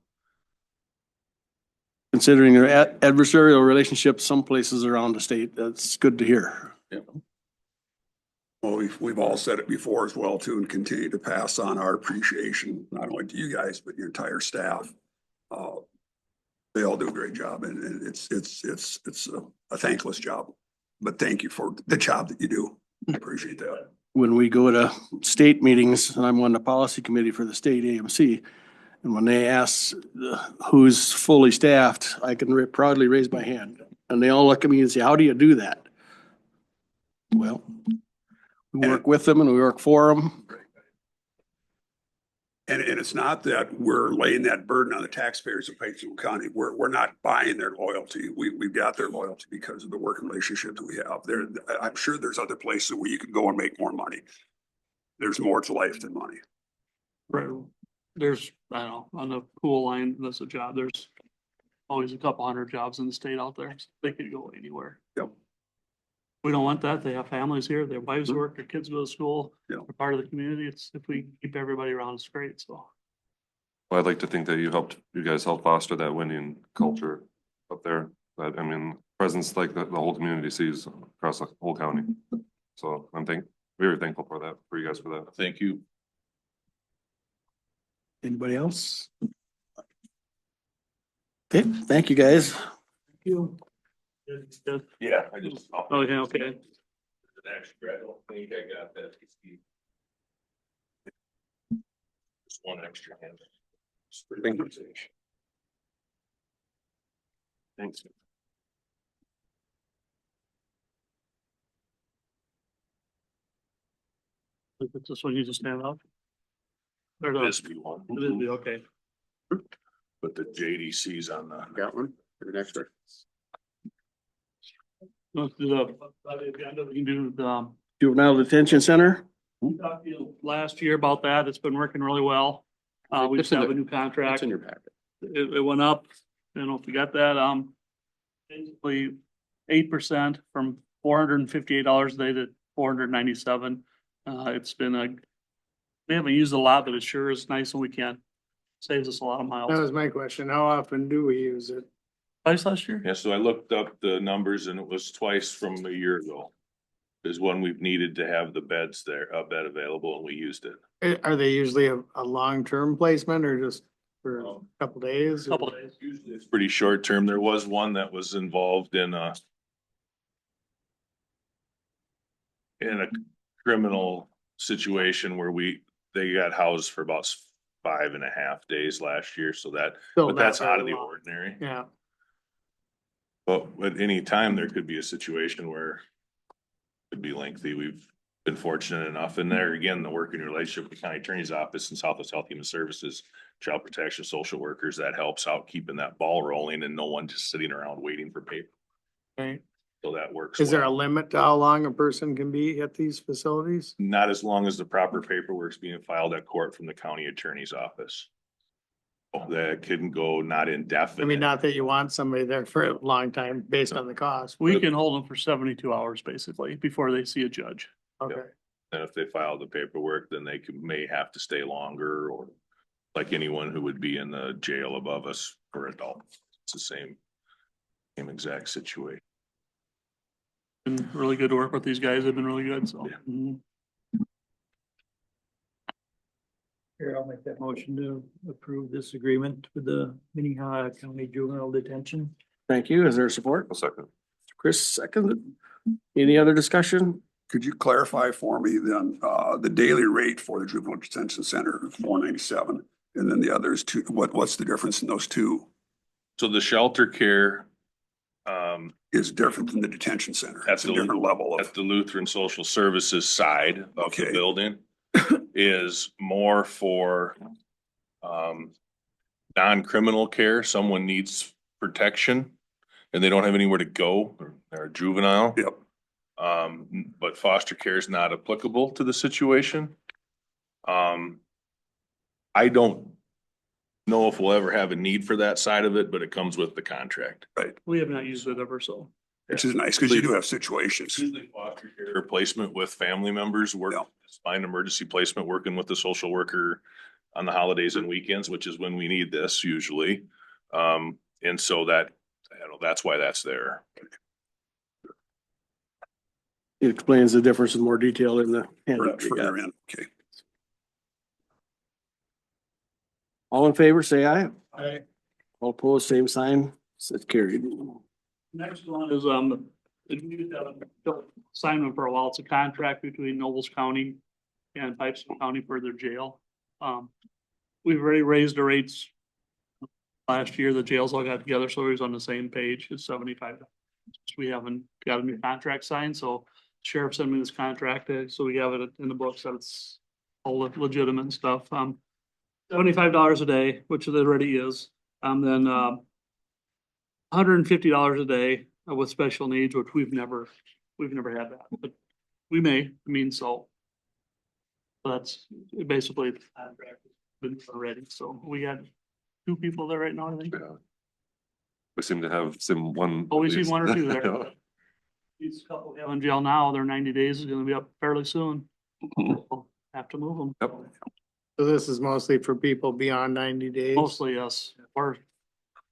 Considering your adversarial relationships some places around the state, that's good to hear. Well, we've all said it before as well too, and continue to pass on our appreciation, not only to you guys, but your entire staff. They all do a great job and it's a thankless job, but thank you for the job that you do. I appreciate that. When we go to state meetings, and I'm on the policy committee for the state AMC, and when they ask who's fully staffed, I can proudly raise my hand. And they all look at me and say, how do you do that? Well, we work with them and we work for them. And it's not that we're laying that burden on the taxpayers of Pipestone County. We're not buying their loyalty. We've got their loyalty because of the working relationship that we have. I'm sure there's other places where you can go and make more money. There's more to life than money. Right. There's, I don't know, on the pool line, that's a job, there's always a couple hundred jobs in the state out there. So they could go anywhere. Yep. We don't want that. They have families here, their wives work, their kids go to school. Yeah. They're part of the community. It's, if we keep everybody around, it's great, so. Well, I'd like to think that you guys helped foster that winning culture up there. That, I mean, presence like the whole community sees across the whole county. So I'm very thankful for that, for you guys for that. Thank you. Anybody else? Okay, thank you, guys. You. Yeah, I just. Oh, yeah, okay. An extra, I don't think I got that. Just one extra hand. Thanks. Is this one you just stand up? Or the, This be one. it is, okay. But the JDC's on the. Got one? Or an extra? Let's do the agenda. We can do the, Juvenile Detention Center. we talked to you last year about that. It's been working really well. We It's just in have the- a new It's contract. in your packet. It went up. I don't know if you got that. Basically 8% from $458 a day to $497. It's been we haven't used a lot, but it sure is nice when we can. Saves us a lot of That miles. was my question. How often do we use it? Twice last year? Yeah, so I looked up the numbers and it was twice from a year ago. Is when we've needed to have the beds there, a bed available, and we used it. Are they usually a long-term placement or just for a couple days? or- Couple of days. Usually it's pretty short term. There was one that was involved in a criminal situation where they got housed for about 5.5 days last year, so that, Still but not that's very out of the long. ordinary. Yeah, But at any time, there could be a situation where it could be lengthy. We've been fortunate enough, and there again, the working relationship with the county attorney's office and Southwest Health Human Services, child protection, social workers, that helps out keeping that ball rolling and no one just sitting around waiting for paper. right. So that works. Is there a well. limit to how long a person can be at these facilities? Not as long as the proper paperwork's being filed at court from the county attorney's office. That couldn't go not indefinite. I mean, not that you want somebody there for a long time based on the cost. We can hold them for 72 hours basically before they see a judge. Okay, And if they file the paperwork, then may have to stay longer, or like anyone who would be in the jail above us for adults. It's the same exact situation. Been really good to work with these guys. They've been really good, so. Yeah. Mhm. Here, I'll make that motion to approve this agreement with the Minnehaha County Juvenile Detention. Thank you. Is there support? A second. Chris seconded. Any other discussion? Could you clarify for me then, the daily rate for the juvenile detention center, $497, and then the others two, what's the difference in those two? So the shelter care, Is different than the detention center. That's It's a different level at of, the Lutheran Social Services side of the Okay. building is more for non-criminal care. Someone needs protection and they don't have anywhere to go, or they're a juvenile. yep, But foster care is not applicable to the situation. I don't know if we'll ever have a need for that side of it, but it comes with the contract. We have not used it ever, so. which is nice because you do have situations. Usually foster care replacement with family members, work, Yeah. find emergency placement, working with the social worker on the holidays and weekends, which is when we need this usually. And so that, I don't know, that's why that's there. It explains the difference in more detail in the handout you Further got. in, okay. All in favor, say aye. Aye. All opposed, same sign. Says carried. Next one is, we've got a assignment for a while. It's a contract between Nobles County and Pipestone County for their jail. We've already raised the rates last year. The jails all got together, so we was on the same page. It's $75. We haven't got a new contract signed, so sheriff sent me this contract, so we have it in the books that it's all legitimate stuff. $75 a day, which it already is. Then, $150 a day with special needs, which we've never had that, but we may, I mean, so. That's basically the contract has been already, so we got 2 people there right now, I think. Yeah. We seem to have some one. Oh, we at see least. 1 or 2 there. These couple have in jail now, their 90 days is gonna be up fairly soon. We'll have to move them. Yep. so this is mostly for people beyond 90 days? Mostly, yes, or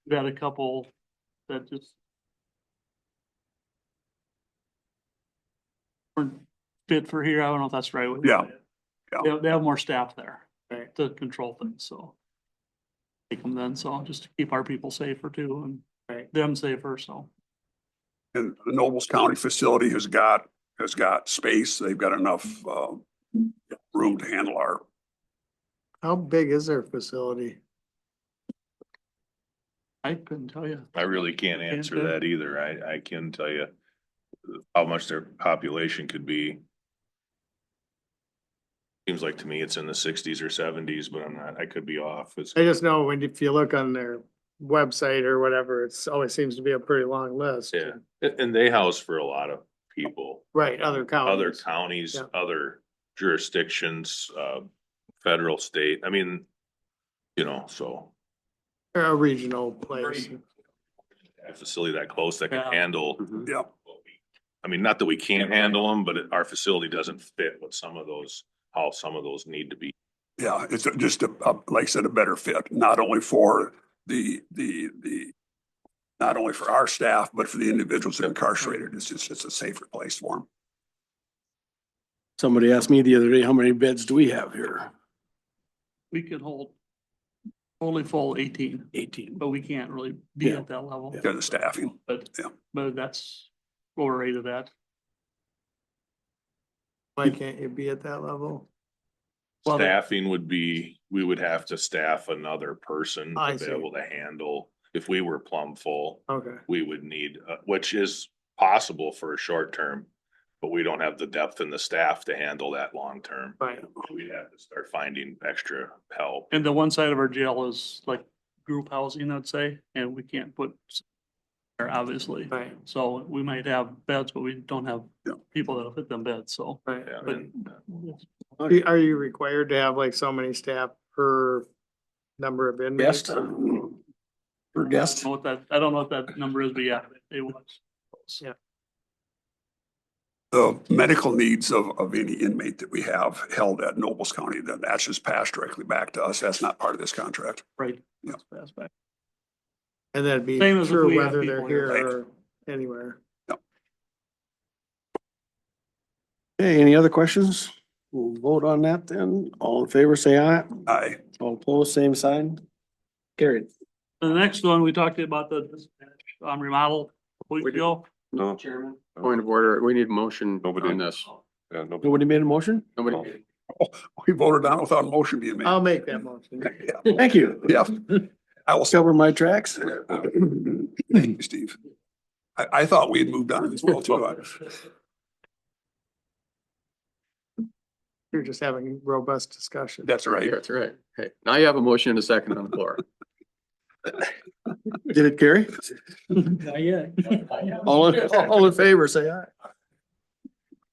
we got a couple that just weren't fit for here. I don't know if that's right. Yeah, yeah. They have more staff there Right. to control things, so. take them then, so just to keep our people safer too and Right. them safer, so. And the Nobles County facility has got space. They've got enough, room to handle our, How big is their facility? I couldn't tell you. I really can't answer that either. I can tell you how much their population could be. Seems like to me it's in the 60s or 70s, but I could be off. I just know when, if you look on their website or whatever, it's always seems to be a pretty long list. Yeah, and they house for a lot of people, Right, other other counties. counties, Yeah. other jurisdictions, federal, state. I mean, so A regional place. a facility that close that can Yeah. handle. Mhm. yeah. I mean, not that we can't handle them, but our facility doesn't fit what how some of those need to be. Yeah, it's just like I said, a better fit, not only for not only for our staff, but for the individuals that are incarcerated. It's a safer place for them. Somebody asked me the other day, how many beds do we have here? We could hold totally full 18, 18. but we can't really be Yeah. at that level. Because of staffing. But, Yeah. but that's what we're rated at. Why can't you be at that level? Well, Staffing would be, we would have to staff another person I to be see. able to handle. If we were plumb full, Okay, we would need, which is possible for a short term, but we don't have the depth in the staff to handle that long term. right. We'd have to start finding extra help. And the one side of our jail is like group housing, I'd say, and we can't put there, obviously. Right, So we might have beds, but we don't have Yeah. people that'll fit them beds, so. right. Yeah, But and, Are you required to have like so many staff per number of inmates? Guest? Per guest? I don't know what that number is, but yeah, it was. Yeah. The medical needs of any inmate that we have held at Nobles County, then that's just passed directly back to us. That's not part of this contract. Right. Yeah. That's fast back. And that'd be Same as if true we have whether they're people here. here or anywhere. Okay, any other questions? We'll vote on that then. All in favor, say aye. All opposed, same sign. Carried. The next one, we talked about the dispatch, remodel, a week We did. ago. No, Chairman. Point of order, we need motion Nobody. on this. Yeah, no, Nobody made a motion? Nobody, We voted on it without a motion being made. I'll make that motion. Yeah. Thank you. Yeah. I will Cover my tracks. Thank you, Steve. I thought we had moved on as well too. You're just having robust discussion. That's right. that's right. Okay, now you have a motion and a second on the floor. Did it carry? Not yet. All in favor, say aye.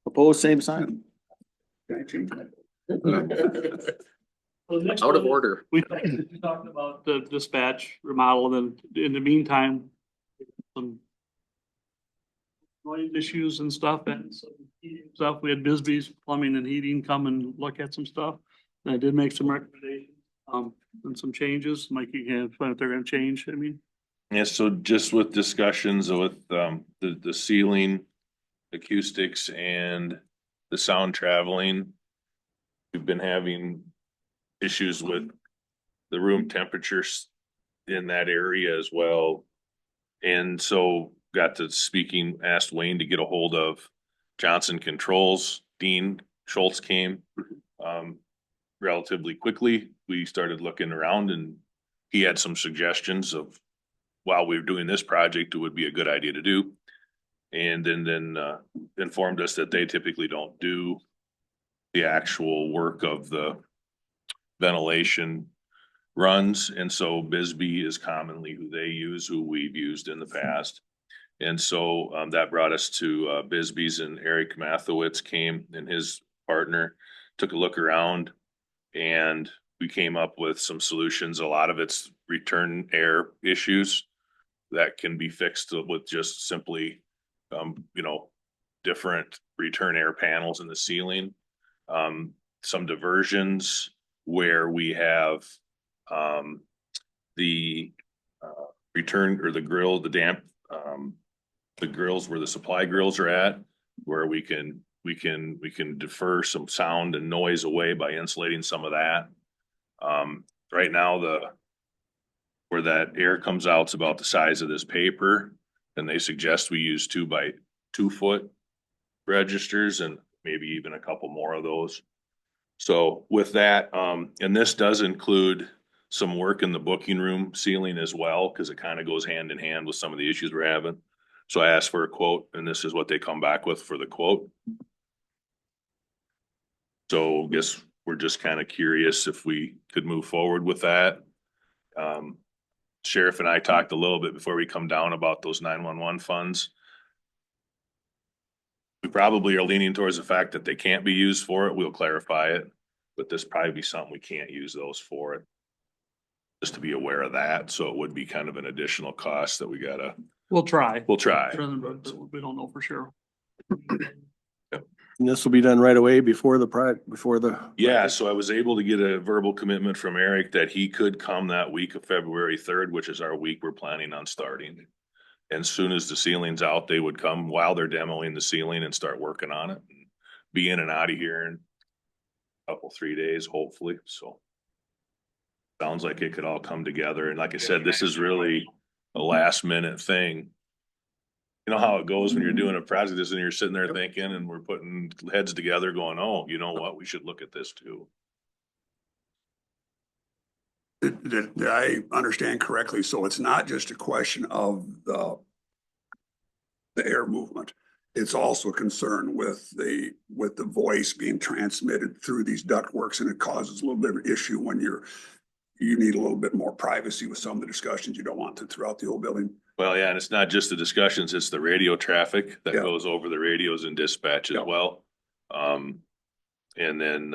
Opposed, same sign. So the next Out of one, order. we talked about the dispatch remodel, and then in the meantime, some noise issues and stuff and some heating stuff. We had Bisbee's Plumbing and Heating come and look at some stuff. And I did make some recommendations, and some changes. Mike, you can find if they're gonna change, I mean. yeah, so just with discussions with, the ceiling, acoustics and the sound traveling. We've been having issues with the room temperatures in that area as well. And so got to speaking, asked Wayne to get a hold of Johnson Controls. Dean Schultz came relatively quickly. We started looking around and he had some suggestions of while we were doing this project, it would be a good idea to do. And then informed us that they typically don't do the actual work of the ventilation runs. And so Bisbee is commonly who they use, who we've used in the past. And so that brought us to Bisbee's, and Eric Mathowitz came and his partner took a look around and we came up with some solutions. A lot of it's return air issues that can be fixed with just simply, different return air panels in the ceiling. Some diversions where we have the return or the grill, the damp, the grills where the supply grills are at, where we can defer some sound and noise away by insulating some of that. Right now, where that air comes out, it's about the size of this paper. And they suggest we use 2x2 foot registers and maybe even a couple more of those. So with that, and this does include some work in the booking room ceiling as well, because it kind of goes hand in hand with some of the issues we're having. So I asked for a quote, and this is what they come back with for the quote. So I guess we're just kind of curious if we could move forward with that. Sheriff and I talked a little bit before we come down about those 911 funds. We probably are leaning towards the fact that they can't be used for it. We'll clarify it, but this probably be something we can't use those for it. Just to be aware of that. So it would be kind of an additional cost that we gotta, We'll try. we'll try. But we don't know for sure. And this will be done right away before the. Yeah, so I was able to get a verbal commitment from Eric that he could come that week of February 3rd, which is our week we're planning on starting. And soon as the ceiling's out, they would come while they're demoing the ceiling and start working on it. And be in and out of here in a couple, 3 days, hopefully, so. Sounds like it could all come together, and like I said, this is really a last minute thing. You know how it goes when you're doing a project, and you're sitting there thinking, and we're putting heads together going, oh, you know what, we should look at this too. Did I understand correctly? So it's not just a question of the air movement. It's also a concern with the voice being transmitted through these ductworks, and it causes a little bit of an issue when you need a little bit more privacy with some of the discussions. You don't want to throughout the whole building. Well, yeah, and it's not just the discussions, it's the radio traffic that Yeah. goes over the radios and dispatch as Yeah. well. And then,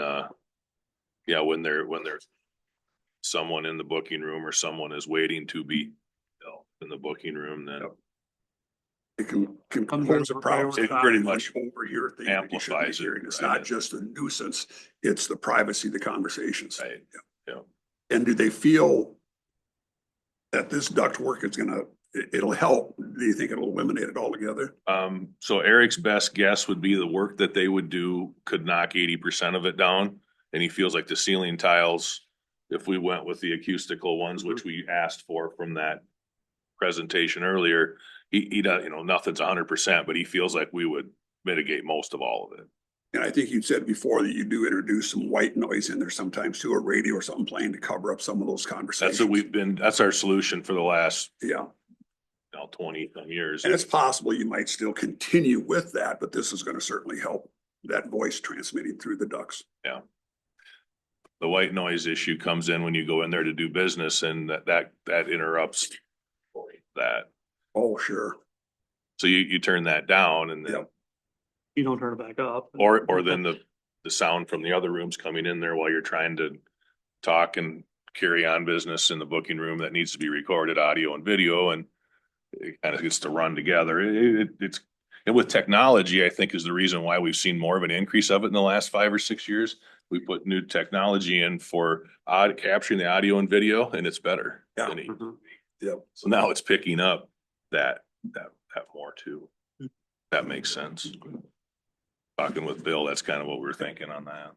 yeah, when there's someone in the booking room or someone is waiting to be in the booking room, then It can Comes pose a under problem. priority It pretty time. much overhear things that you shouldn't be Amplifies it, hearing. It's right. not just a nuisance, it's the privacy, the conversations. Right. Yeah. And do they feel that this ductwork is it'll help? Do you think it'll eliminate it altogether? So Eric's best guess would be the work that they would do could knock 80% of it down. And he feels like the ceiling tiles, if we went with the acoustical ones, which we asked for from that presentation earlier, he does, nothing's 100%, but he feels like we would mitigate most of all of it. And I think you said before that you do introduce some white noise in there sometimes too, a radio or something playing to cover up some of those conversations. That's our solution for the last, Yeah. 20 years. And it's possible you might still continue with that, but this is going to certainly help that voice transmitting through the ducts. Yeah. The white noise issue comes in when you go in there to do business, and that interrupts that. Oh, sure. So you turn that down, and then, Yep. You don't turn it back up. or then the sound from the other rooms coming in there while you're trying to talk and carry on business in the booking room that needs to be recorded, audio and video, and it kind of gets to run together. It's and with technology, I think is the reason why we've seen more of an increase of it in the last 5 or 6 years. We put new technology in for capturing the audio and video, and it's better. Yeah. than it- Yep. So now it's picking up that more too. That makes sense. Talking with Bill, that's kind of what we're thinking on that.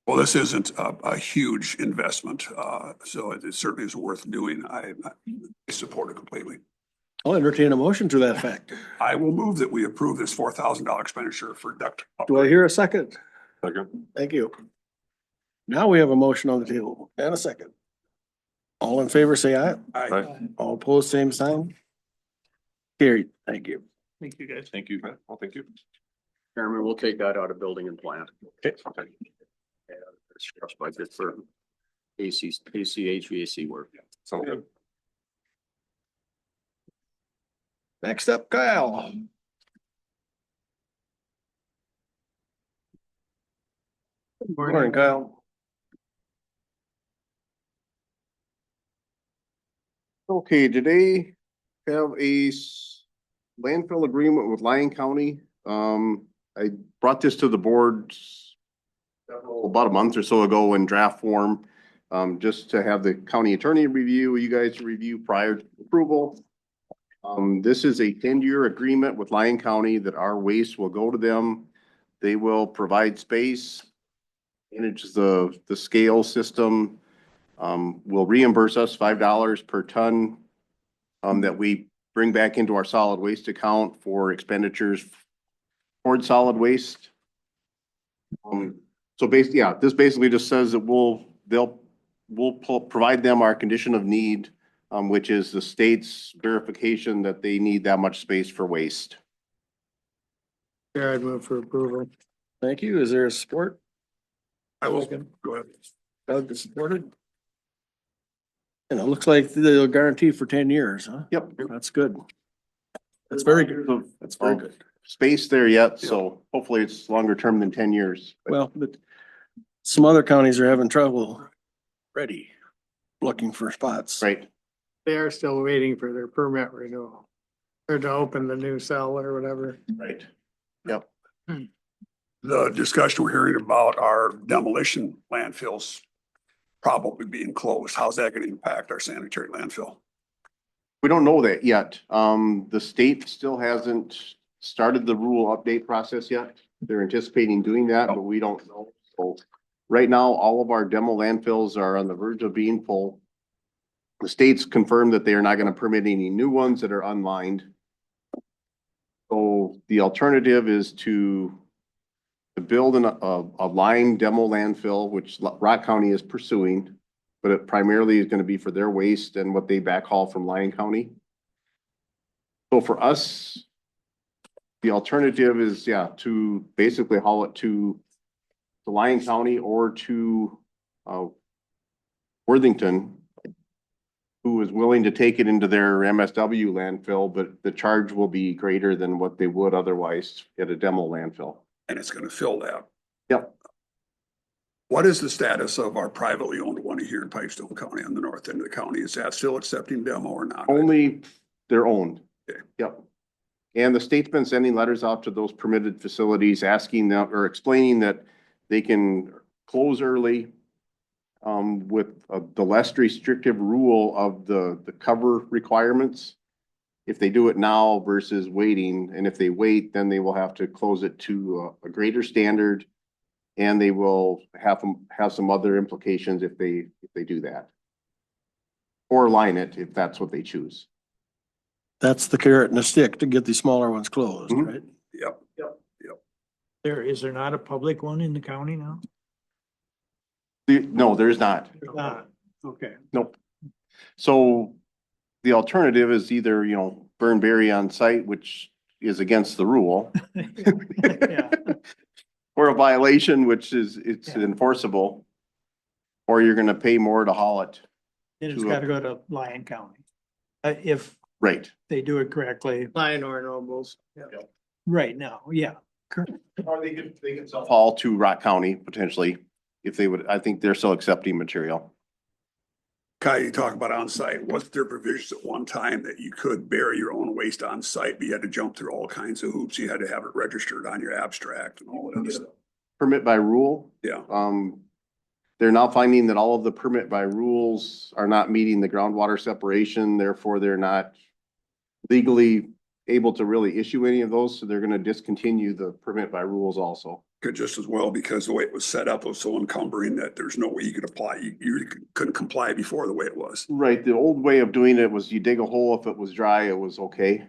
Well, this isn't a huge investment, so it certainly is worth doing. I support it completely. I'll entertain a motion to that effect. I will move that we approve this $4,000 expenditure for duct. Do I hear a second? Second. Thank you. Now we have a motion on the table and a second. All in favor, say aye. Aye. All opposed, same sign. Carried. Thank you. Thank you, guys. Thank you. Well, thank you. Chairman, we'll take that out of building and plant. Okay. Sheriff's budget for HVAC work. Sounds good. Next up, Kyle. Morning, Kyle. Okay, today have a landfill agreement with Lyon County. I brought this to the board about a month or so ago in draft form, just to have the county attorney review, you guys review prior to approval. This is a 10-year agreement with Lyon County that our waste will go to them. They will provide space, manage the scale system, will reimburse us $5 per ton that we bring back into our solid waste account for expenditures toward solid waste. So basically, yeah, this basically just says that we'll provide them our condition of need, which is the state's verification that they need that much space for waste. Yeah, I'd move for approval. Thank you. Is there a support? I will, go ahead. Doug is supported. And it looks like they'll guarantee for 10 years, huh? Yep. That's good. That's very good. That's very good. Space there yet, so hopefully it's longer term than 10 years. Well, but some other counties are having trouble already looking for spots. Right. They are still waiting for their permit renewal. Or to open the new cell or whatever. Right. Yep. The discussion we're hearing about our demolition landfills probably being closed. How's that gonna impact our sanitary landfill? We don't know that yet. The state still hasn't started the rule update process yet. They're anticipating doing that, but we don't know. So right now, all of our demo landfills are on the verge of being full. The state's confirmed that they are not gonna permit any new ones that are unlined. So the alternative is to build a line demo landfill, which Rock County is pursuing, but it primarily is gonna be for their waste and what they backhaul from Lyon County. So for us, the alternative is, yeah, to basically haul it to Lyon County or to Worthington, who is willing to take it into their MSW landfill, but the charge will be greater than what they would otherwise at a demo landfill. And it's gonna fill that. Yep. What is the status of our privately owned one here in Pipestone County on the north end of the county? Is that still accepting demo or not? Only their own. Okay. Yep. And the state's been sending letters out to those permitted facilities, asking them or explaining that they can close early with the less restrictive rule of the cover requirements. If they do it now versus waiting, and if they wait, then they will have to close it to a greater standard. And they will have some other implications if they do that. Or line it if that's what they choose. That's the carrot and the stick to get these smaller ones closed, Mhm. right? Yep. Is there not a public one in the county now? No, there's not. There's not. Okay. Nope. So the alternative is either, burn berry on site, which is against the rule. Yeah. Or a violation, which it's Yeah. enforceable. Or you're gonna pay more to haul it. Then it's gotta go to Lyon County. If Right. they do it correctly, Lion or Nobles. right now, yeah. Correct. Or they could haul to Rock County potentially, if they would, I think they're still accepting material. Kai, you talk about on-site. Was there provisions at one time that you could bury your own waste on site, but you had to jump through all kinds of hoops? You had to have it registered on your abstract and all that other stuff. Permit by rule. Yeah. They're now finding that all of the permit by rules are not meeting the groundwater separation, therefore they're not legally able to really issue any of those, so they're gonna discontinue the permit by rules also. Could just as well, because the way it was set up was so encumbering that there's no way you could apply. You couldn't comply before the way it was. Right, the old way of doing it was you dig a hole, if it was dry, it was okay.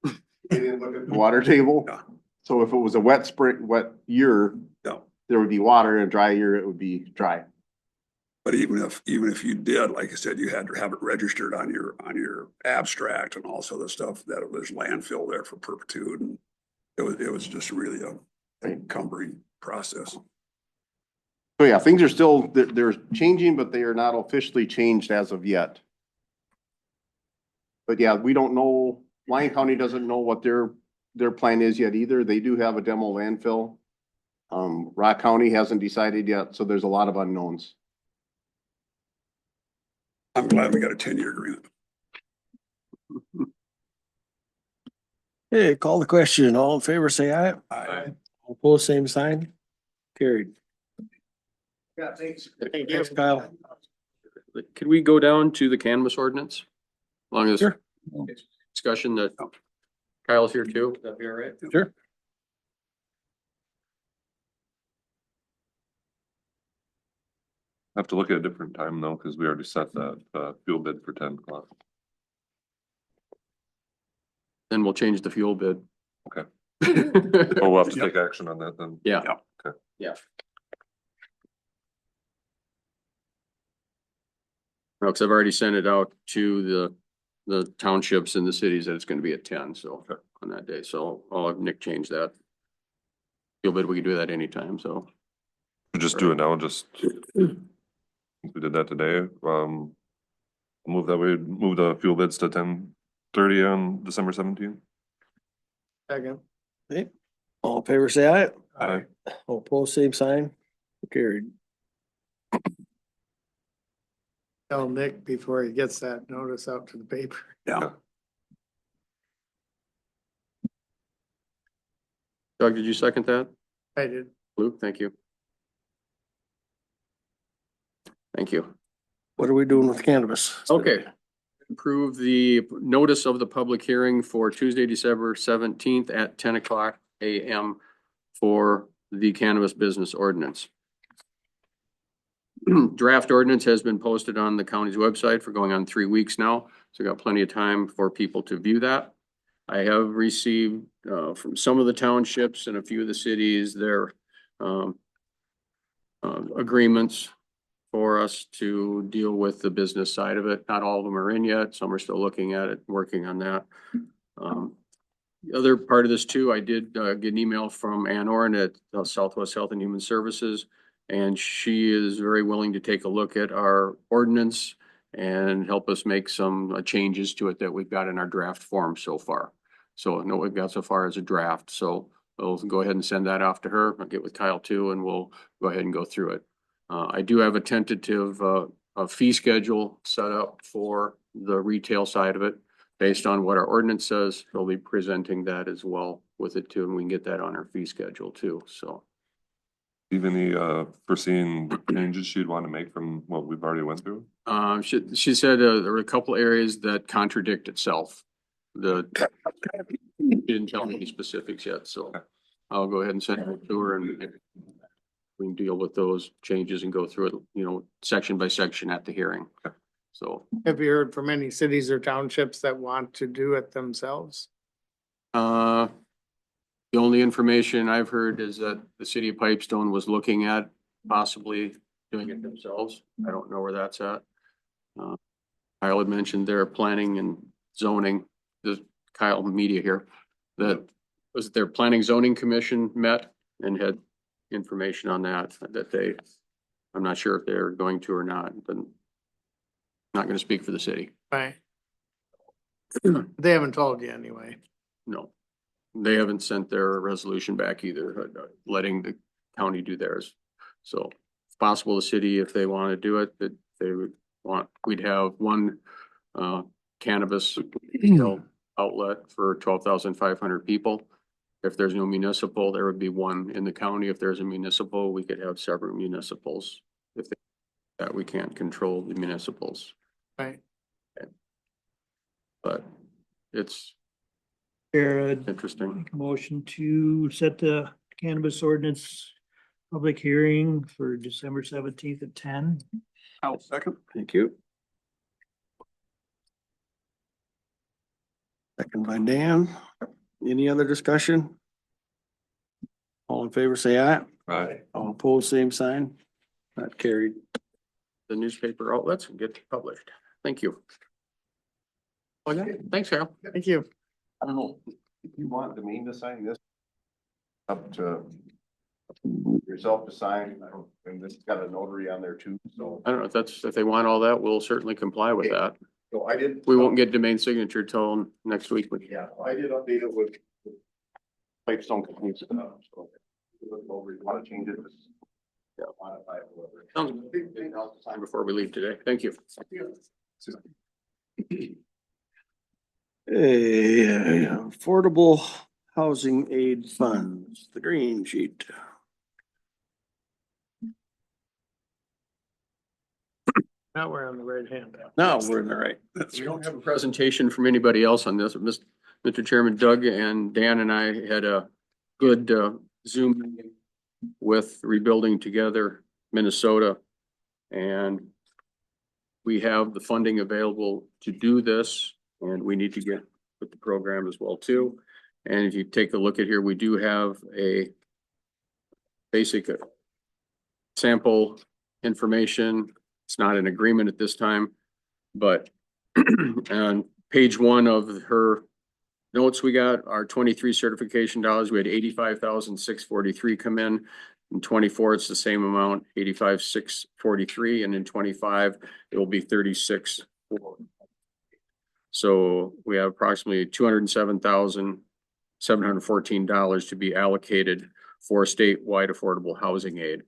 You didn't look at the water table. Yeah. So if it was a wet year, Yeah. there would be water, and a dry year, it would be dry. But even if you did, like I said, you had to have it registered on your abstract and also the stuff that there's landfill there for perpetuity. And it was just really a encumbering process. So yeah, things are still, they're changing, but they are not officially changed as of yet. But yeah, we don't know, Lyon County doesn't know what their plan is yet either. They do have a demo landfill. Rock County hasn't decided yet, so there's a lot of unknowns. I'm glad we got a 10-year agreement. Hey, call the question. All in favor, say aye. Aye. All opposed, same sign. Carried. Yeah, thanks. Thanks, Kyle. Could we go down to the cannabis ordinance? Along this Sure. discussion that Kyle's here too, would that be all right? Sure. Have to look at a different time though, because we already set that, fuel bid for 10 o'clock. Then we'll change the fuel bid. Okay. Oh, we'll have to Yep. take action on that then. Yeah. Yep. Okay. Yeah. No, because I've already sent it out to the townships and the cities that it's gonna be at 10, so on that day, so I'll have Nick change that. Fuel bid, we can do that anytime, so. We'll just do it now, just. We did that today, move that we move the fuel bids to 10:30 on December 17th. Second. Okay, all in favor, say aye. Aye. All opposed, same sign. Carried. Tell Nick before he gets that notice out to the paper. Yeah. Doug, did you second that? I did. Luke, thank you. Thank you. What are we doing with cannabis? Okay. Approve the notice of the public hearing for Tuesday, December 17th at 10 o'clock AM for the cannabis business ordinance. Draft ordinance has been posted on the county's website for going on 3 weeks now, so we got plenty of time for people to view that. I have received from some of the townships and a few of the cities their agreements for us to deal with the business side of it. Not all of them are in yet. Some are still looking at it, working on that. The other part of this too, I did get an email from Ann Oren at Southwest Health and Human Services. And she is very willing to take a look at our ordinance and help us make some changes to it that we've got in our draft form so far. So I know what we've got so far as a draft, so we'll go ahead and send that off to her. I'll get with Kyle too, and we'll go ahead and go through it. I do have a tentative fee schedule set up for the retail side of it. Based on what our ordinance says, we'll be presenting that as well with it too, and we can get that on our fee schedule too, so. Even the, foreseen changes she'd want to make from what we've already went through? She said there were a couple areas that contradict itself. She didn't tell me any specifics yet, so I'll go ahead and send it to her and we can deal with those changes and go through it, you know, section by section at the hearing. So. Have you heard from any cities or townships that want to do it themselves? The only information I've heard is that the city of Pipestone was looking at possibly doing it themselves. I don't know where that's at. Kyle had mentioned their planning and zoning, the Kyle Media here, that was their planning zoning commission met and had information on that they, I'm not sure if they're going to or not, but not going to speak for the city. Right. They haven't told you anyway. No. They haven't sent their resolution back either, letting the county do theirs. So it's possible the city, if they want to do it, that they would want, we'd have one cannabis outlet for 12,500 people. If there's no municipal, there would be one in the county. If there's a municipal, we could have several municipals. If that we can't control the municipals. Right. But it's interesting. Make a motion to set the cannabis ordinance public hearing for December 17th at 10. I'll second. Thank you. Second by Dan. Any other discussion? All in favor, say aye. Aye. All opposed, same sign. That carried. The newspaper outlets and get published. Thank you. Okay, thanks, Kyle. Thank you. I don't know, if you want Domain to sign this. Up to yourself to sign, I don't, and this has got a notary on there too, so. I don't know if they want all that, we'll certainly comply with that. So I did. We won't get domain signature till next week. Yeah, I did update it with Pipestone companies, so. Over, you wanna change it? Yeah, modify it, whatever. Sounds good. Time before we leave today. Thank you. Affordable Housing Aid Funds, the green sheet. Now we're on the right hand. Now we're in the right. That's We don't have a presentation from anybody else on this. Mr. Chairman, Doug and Dan and I had a good Zoom meeting with Rebuilding Together Minnesota And we have the funding available to do this, and we need to get with the program as well too. And if you take a look at here, we do have a basic sample information. It's not an agreement at this time, but on page 1 of her notes, we got our 23 certification dollars. We had 85,643 come in. In 24, it's the same amount, 85,643, and in 25, it will be 36. So we have approximately $207,714 to be allocated for statewide affordable housing aid.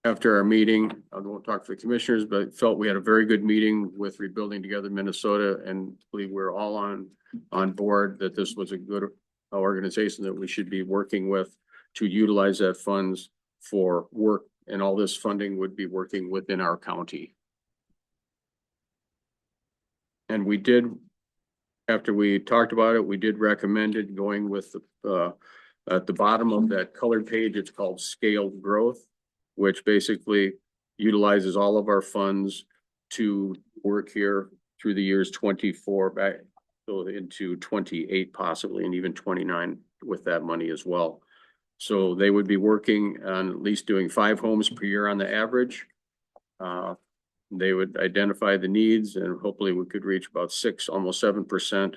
After our meeting, I won't talk to the commissioners, but felt we had a very good meeting with Rebuilding Together Minnesota, and believe we're all on board that this was a good organization that we should be working with to utilize that funds for work, and all this funding would be working within our county. And we did, after we talked about it, we did recommend it going with the at the bottom of that colored page, it's called scaled growth, which basically utilizes all of our funds to work here through the years 24 back so into 28 possibly, and even 29 with that money as well. So they would be working on at least doing 5 homes per year on the average. They would identify the needs, and hopefully we could reach about 6, almost 7%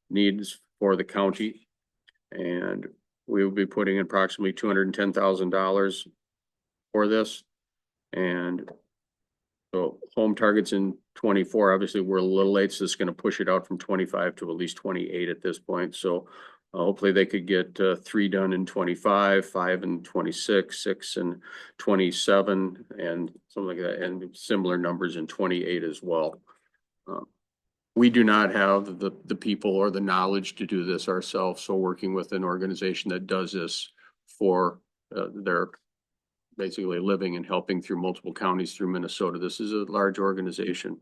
needs for the county. And we will be putting in approximately $210,000 for this. And so home targets in 24, obviously we're a little late, so it's going to push it out from 25 to at least 28 at this point. So hopefully they could get 3 done in 25, 5 in 26, 6 in 27, and something like that, and similar numbers in 28 as well. We do not have the people or the knowledge to do this ourselves, so working with an organization that does this for their basically living and helping through multiple counties through Minnesota. This is a large organization,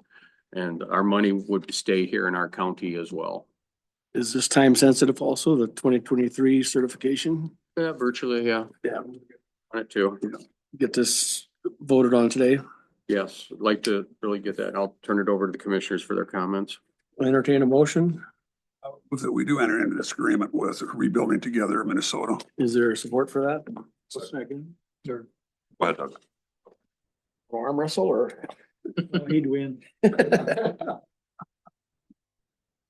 and our money would stay here in our county as well. Is this time sensitive also, the 2023 certification? Yeah, virtually, yeah. Yeah. On it too. Get this voted on today. Yes, I'd like to really get that. I'll turn it over to the commissioners for their comments. Entertain a motion. Move that we do enter into this agreement with Rebuilding Together Minnesota. Is there support for that? Second. Or Go ahead, Doug. arm wrestle or? He'd win.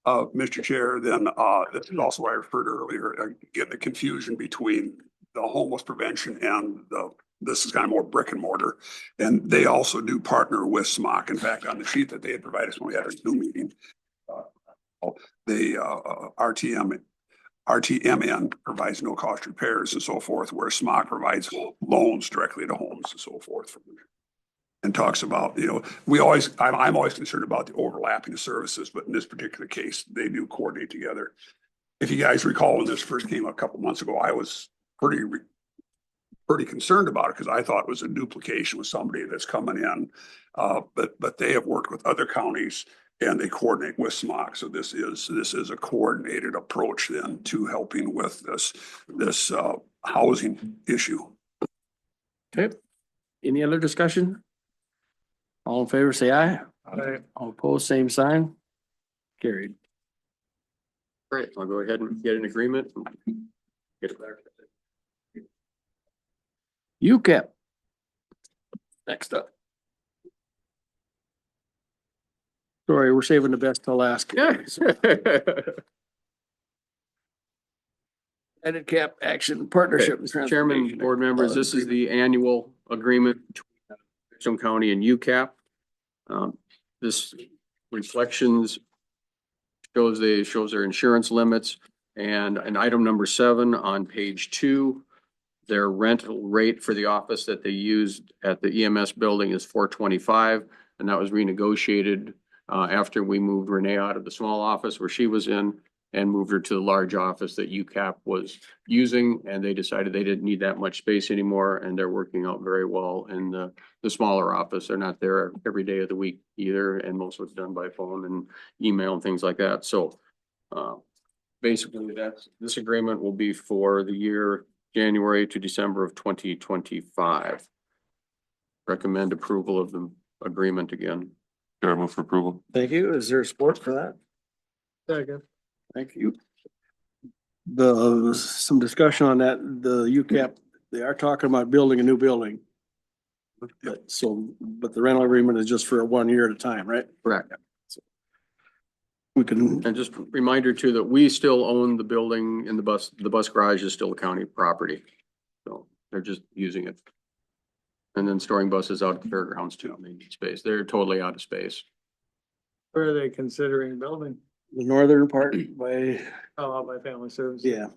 Mr. Chair, then, this is also what I referred to earlier, again, the confusion between the homeless prevention and this is kind of more brick and mortar. And they also do partner with SMOC. In fact, on the sheet that they had provided us when we had our Zoom meeting, RTMN provides no cost repairs and so forth, where SMOC provides loans directly to homes and so forth. And talks about, I'm always concerned about the overlapping of services, but in this particular case, they do coordinate together. If you guys recall, when this first came up a couple months ago, I was pretty concerned about it because I thought it was a duplication with somebody that's coming in. But they have worked with other counties and they coordinate with SMOC. So this is a coordinated approach then to helping with this housing issue. Okay. Any other discussion? All in favor, say aye. Aye. All opposed, same sign. Carried. Great, I'll go ahead and get an agreement. Get it there. UCAP. Next up. Sorry, we're saving the best till last. Yeah. Edit cap action partnership. and Chairman, transportation. board members, this is the annual agreement between Pipestone County and UCAP. This reflections shows their insurance limits, and in item number 7 on page 2, their rental rate for the office that they used at the EMS building is $425, and that was renegotiated after we moved Renee out of the small office where she was in and moved her to the large office that UCAP was using, and they decided they didn't need that much space anymore, and they're working out very well in the smaller office. They're not there every day of the week either, and most of it's done by phone and email and things like that. So basically this agreement will be for the year January to December of 2025. recommend approval of the agreement again. Chair, move for approval. Thank you. Is there support for that? Second. Thank you. Some discussion on that, the UCAP, they are talking about building a new building. But the rental agreement is just for 1 year at a time, right? Correct. We can, And just a reminder too, that we still own the building and the bus garage is still county property. So they're just using it. And then storing buses out at the fairgrounds too. They need space. They're totally out of space. Where are they considering building? the northern part by, Oh, out by Family Services. yeah.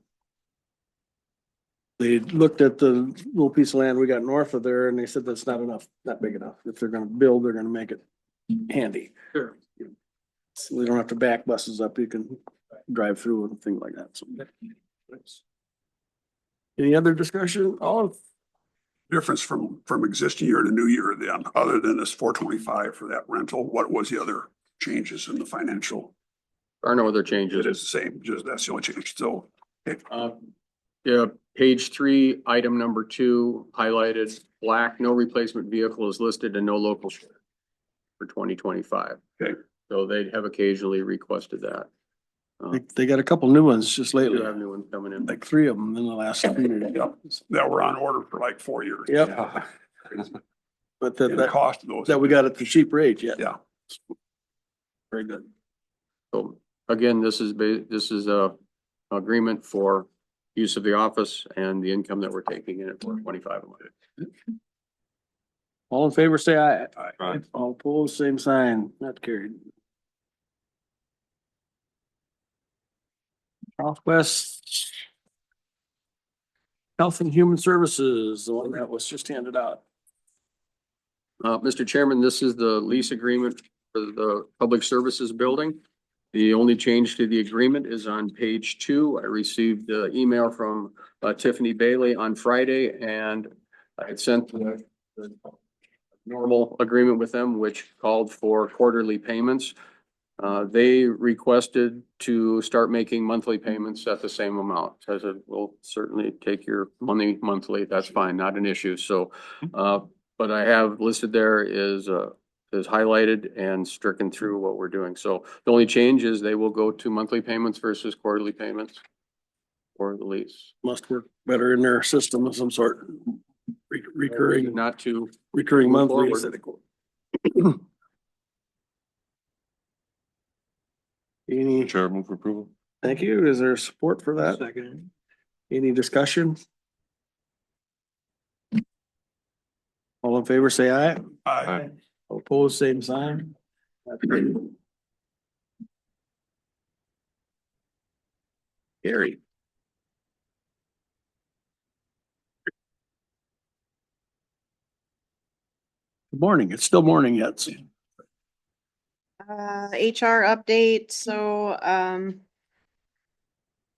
They looked at the little piece of land we got north of there and they said that's not enough, not big enough. If they're gonna build, they're gonna make it handy. Sure. So they don't have to back buses up, you can drive through and things like that, so. Any other discussion? All, Difference from existing year to new year then, other than this 425 for that rental, what was the other changes in the financial? There are no other It changes. is the same, just that's the only change. So, Yeah, page 3, item number 2, highlighted black, no replacement vehicle is listed and no local share for 2025. Okay. So they have occasionally requested that. they got a couple new ones just We lately, do have new ones coming in. like 3 of them in the last 3 years. that were on order for like 4 years. Yep. Yeah. But And the that, cost of those. that we got at the cheap rate, yeah. Yeah. Very good. So again, this is a agreement for use of the office and the income that we're taking in at 425 a month. All in favor, say aye. Aye. All opposed, same sign, not carried. Southwest Health and Human Services, the one that was just handed out. Mr. Chairman, this is the lease agreement for the Public Services Building. The only change to the agreement is on page 2. I received the email from Tiffany Bailey on Friday and I had sent the normal agreement with them, which called for quarterly payments. They requested to start making monthly payments at the same amount. So I said, we'll certainly take your money monthly. That's fine, not an issue. So, but I have listed there is highlighted and stricken through what we're doing. So the only change is they will go to monthly payments versus quarterly payments for the lease. Must work better in their system of some sort. Recurring, Not to recurring move monthly. forward. instead of- Any, Chair, move for approval. thank you. Is there support for that? Second. Any discussion? All in favor, say aye. Aye. All opposed, same sign. That's great. Gary. Good morning. It's still morning yet. so- HR update, so,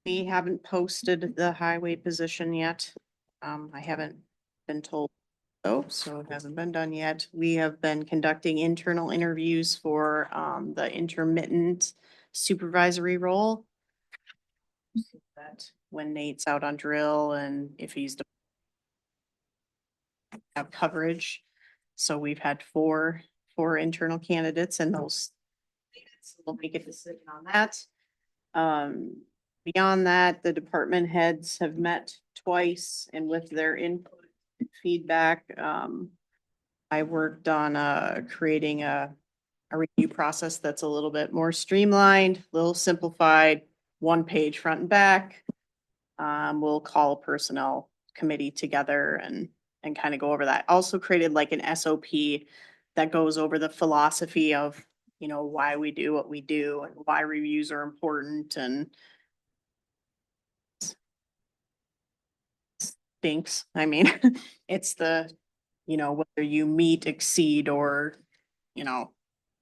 we haven't posted the highway position yet. I haven't been told so it hasn't been done yet. We have been conducting internal interviews for, the intermittent supervisory role. That when Nate's out on drill and if he's have coverage. So we've had four internal candidates and those we'll make a decision on that. Beyond that, the department heads have met twice and with their input and feedback, I worked on creating a review process that's a little bit more streamlined, a little simplified, 1 page front and back. We'll call a personnel committee together and kind of go over that. Also created like an SOP that goes over the philosophy of, you know, why we do what we do and why reviews are important and stinks. I mean, it's the, you know, whether you meet, exceed, or, you know,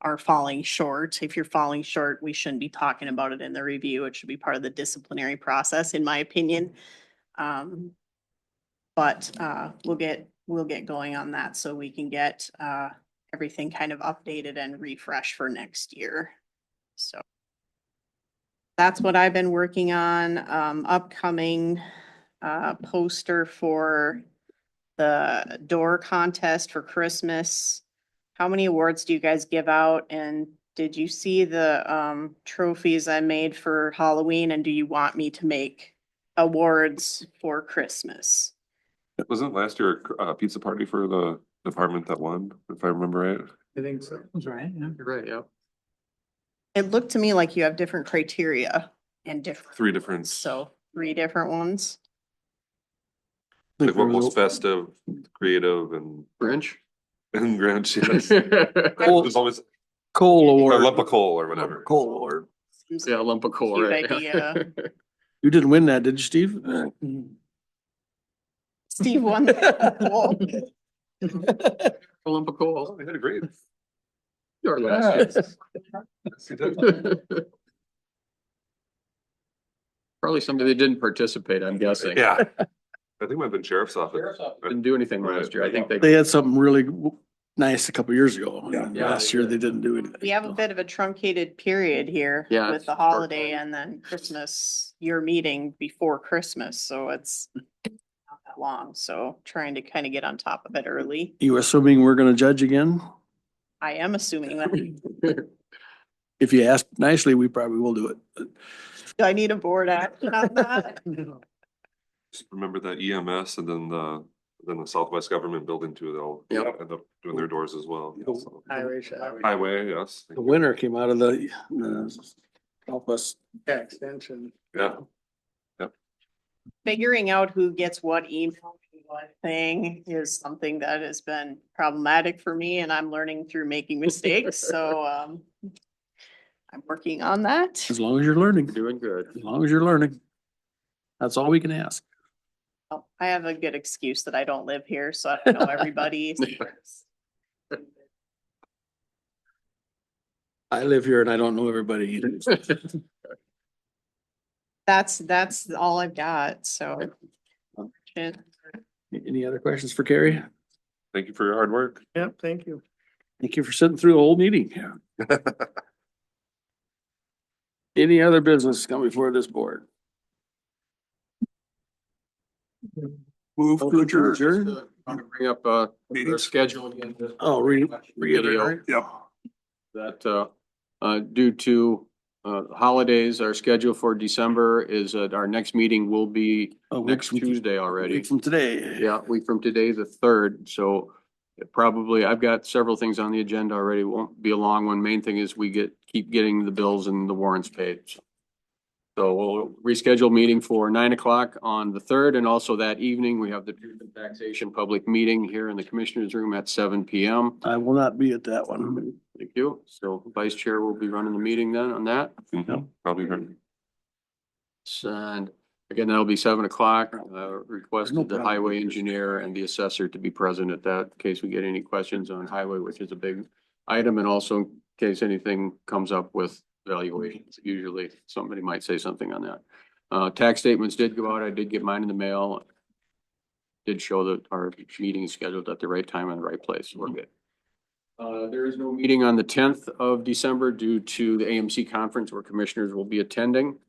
are falling short. If you're falling short, we shouldn't be talking about it in the review. It should be part of the disciplinary process, in my opinion. But we'll get going on that so we can get everything kind of updated and refresh for next year. So that's what I've been working on. Upcoming poster for the door contest for Christmas. How many awards do you guys give out? And did you see the trophies I made for Halloween? And do you want me to make awards for Christmas? Wasn't last year a pizza party for the department that won, if I remember right? I think so. That's right, yeah. You're right, yeah. It looked to me like you have different criteria and different, Three different. so 3 different ones. Like what most festive, creative and Grinch? Grinch, yes. Coal, There's always coal a award. lump of coal or whatever. Coal award. Yeah, lump of coal, Cute right? idea. You didn't win that, did you, Steve? Steve won. the A lump of coal. Oh, they had a great. Your last year. Probably somebody that didn't participate, I'm guessing. Yeah. I think it might have been sheriff's office. Didn't do anything last year. I think They had something really nice a couple years ago. Yeah. Last year they didn't do anything. We have a bit of a truncated period here Yeah, with it's the short. holiday and then Christmas, your meeting before Christmas, so it's not that long, so trying to kind of get on top of it early. You assuming we're gonna judge again? I am assuming that. If you ask nicely, we probably will do it. Do I need a board action on that? Just remember that EMS and then the Southwest Government Building too, they'll Yep. end up doing their doors as well. So, Highway shop. Highway, yes. The winner came out of the Southwest. Yeah, extension. Yeah. Figuring out who gets what email, what thing is something that has been problematic for me and I'm learning through making mistakes, so I'm working on that. As long as you're learning, Doing good. as long as you're learning. That's all we can ask. Oh, I have a good excuse that I don't live here, so I don't know everybody. I live here and I don't know everybody either. That's all I've got, so. Any other questions for Carrie? Thank you for your hard work. Yep, thank you. Thank you for sitting through the whole meeting. Any other business come before this board? Move to adjourn. Want to bring up our Meetings. schedule again. Oh, reiterate. Yep. That due to holidays, our schedule for December is our next meeting will be A week next from- Tuesday A already. week from today. Yeah, week from today, the 3rd, so probably, I've got several things on the agenda already, won't be a long one. Main thing is we keep getting the bills and the warrants paid. So we'll reschedule meeting for 9 o'clock on the 3rd, and also that evening, we have the truth and taxation public meeting here in the commissioners room at 7 PM. I will not be at that one. Thank you. So Vice Chair will be running the meeting then on that. Mhm. Probably heard. And again, that'll be 7 o'clock. No Requested the problem. highway engineer and the assessor to be present at that, in case we get any questions on highway, which is a big item, and also in case anything comes up with valuations. Usually somebody might say something on that. Tax statements did go out. I did get mine in the mail. Did show that our meeting is scheduled at the right time and the right place. We're good. There is no meeting on the 10th of December due to the AMC conference where commissioners will be attending.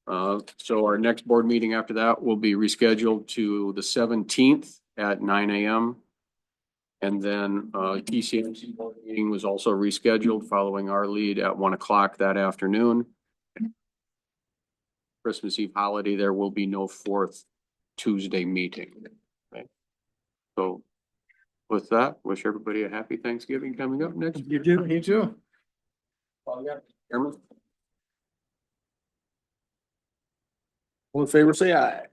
So our next board meeting after that will be rescheduled to the 17th at 9 AM. And then TCMC board meeting was also rescheduled following our lead at 1 o'clock that afternoon. Christmas Eve holiday, there will be no 4th Tuesday meeting. Okay. So with that, wish everybody a happy Thanksgiving coming up next. You do, you too. Chairman? All in favor, say aye.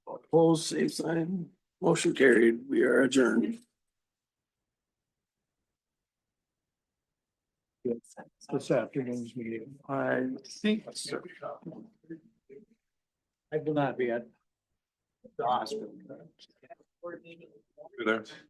Opposed, same sign. Motion carried. We are adjourned. This afternoon's meeting. I think. I will not be at the hospital. You there?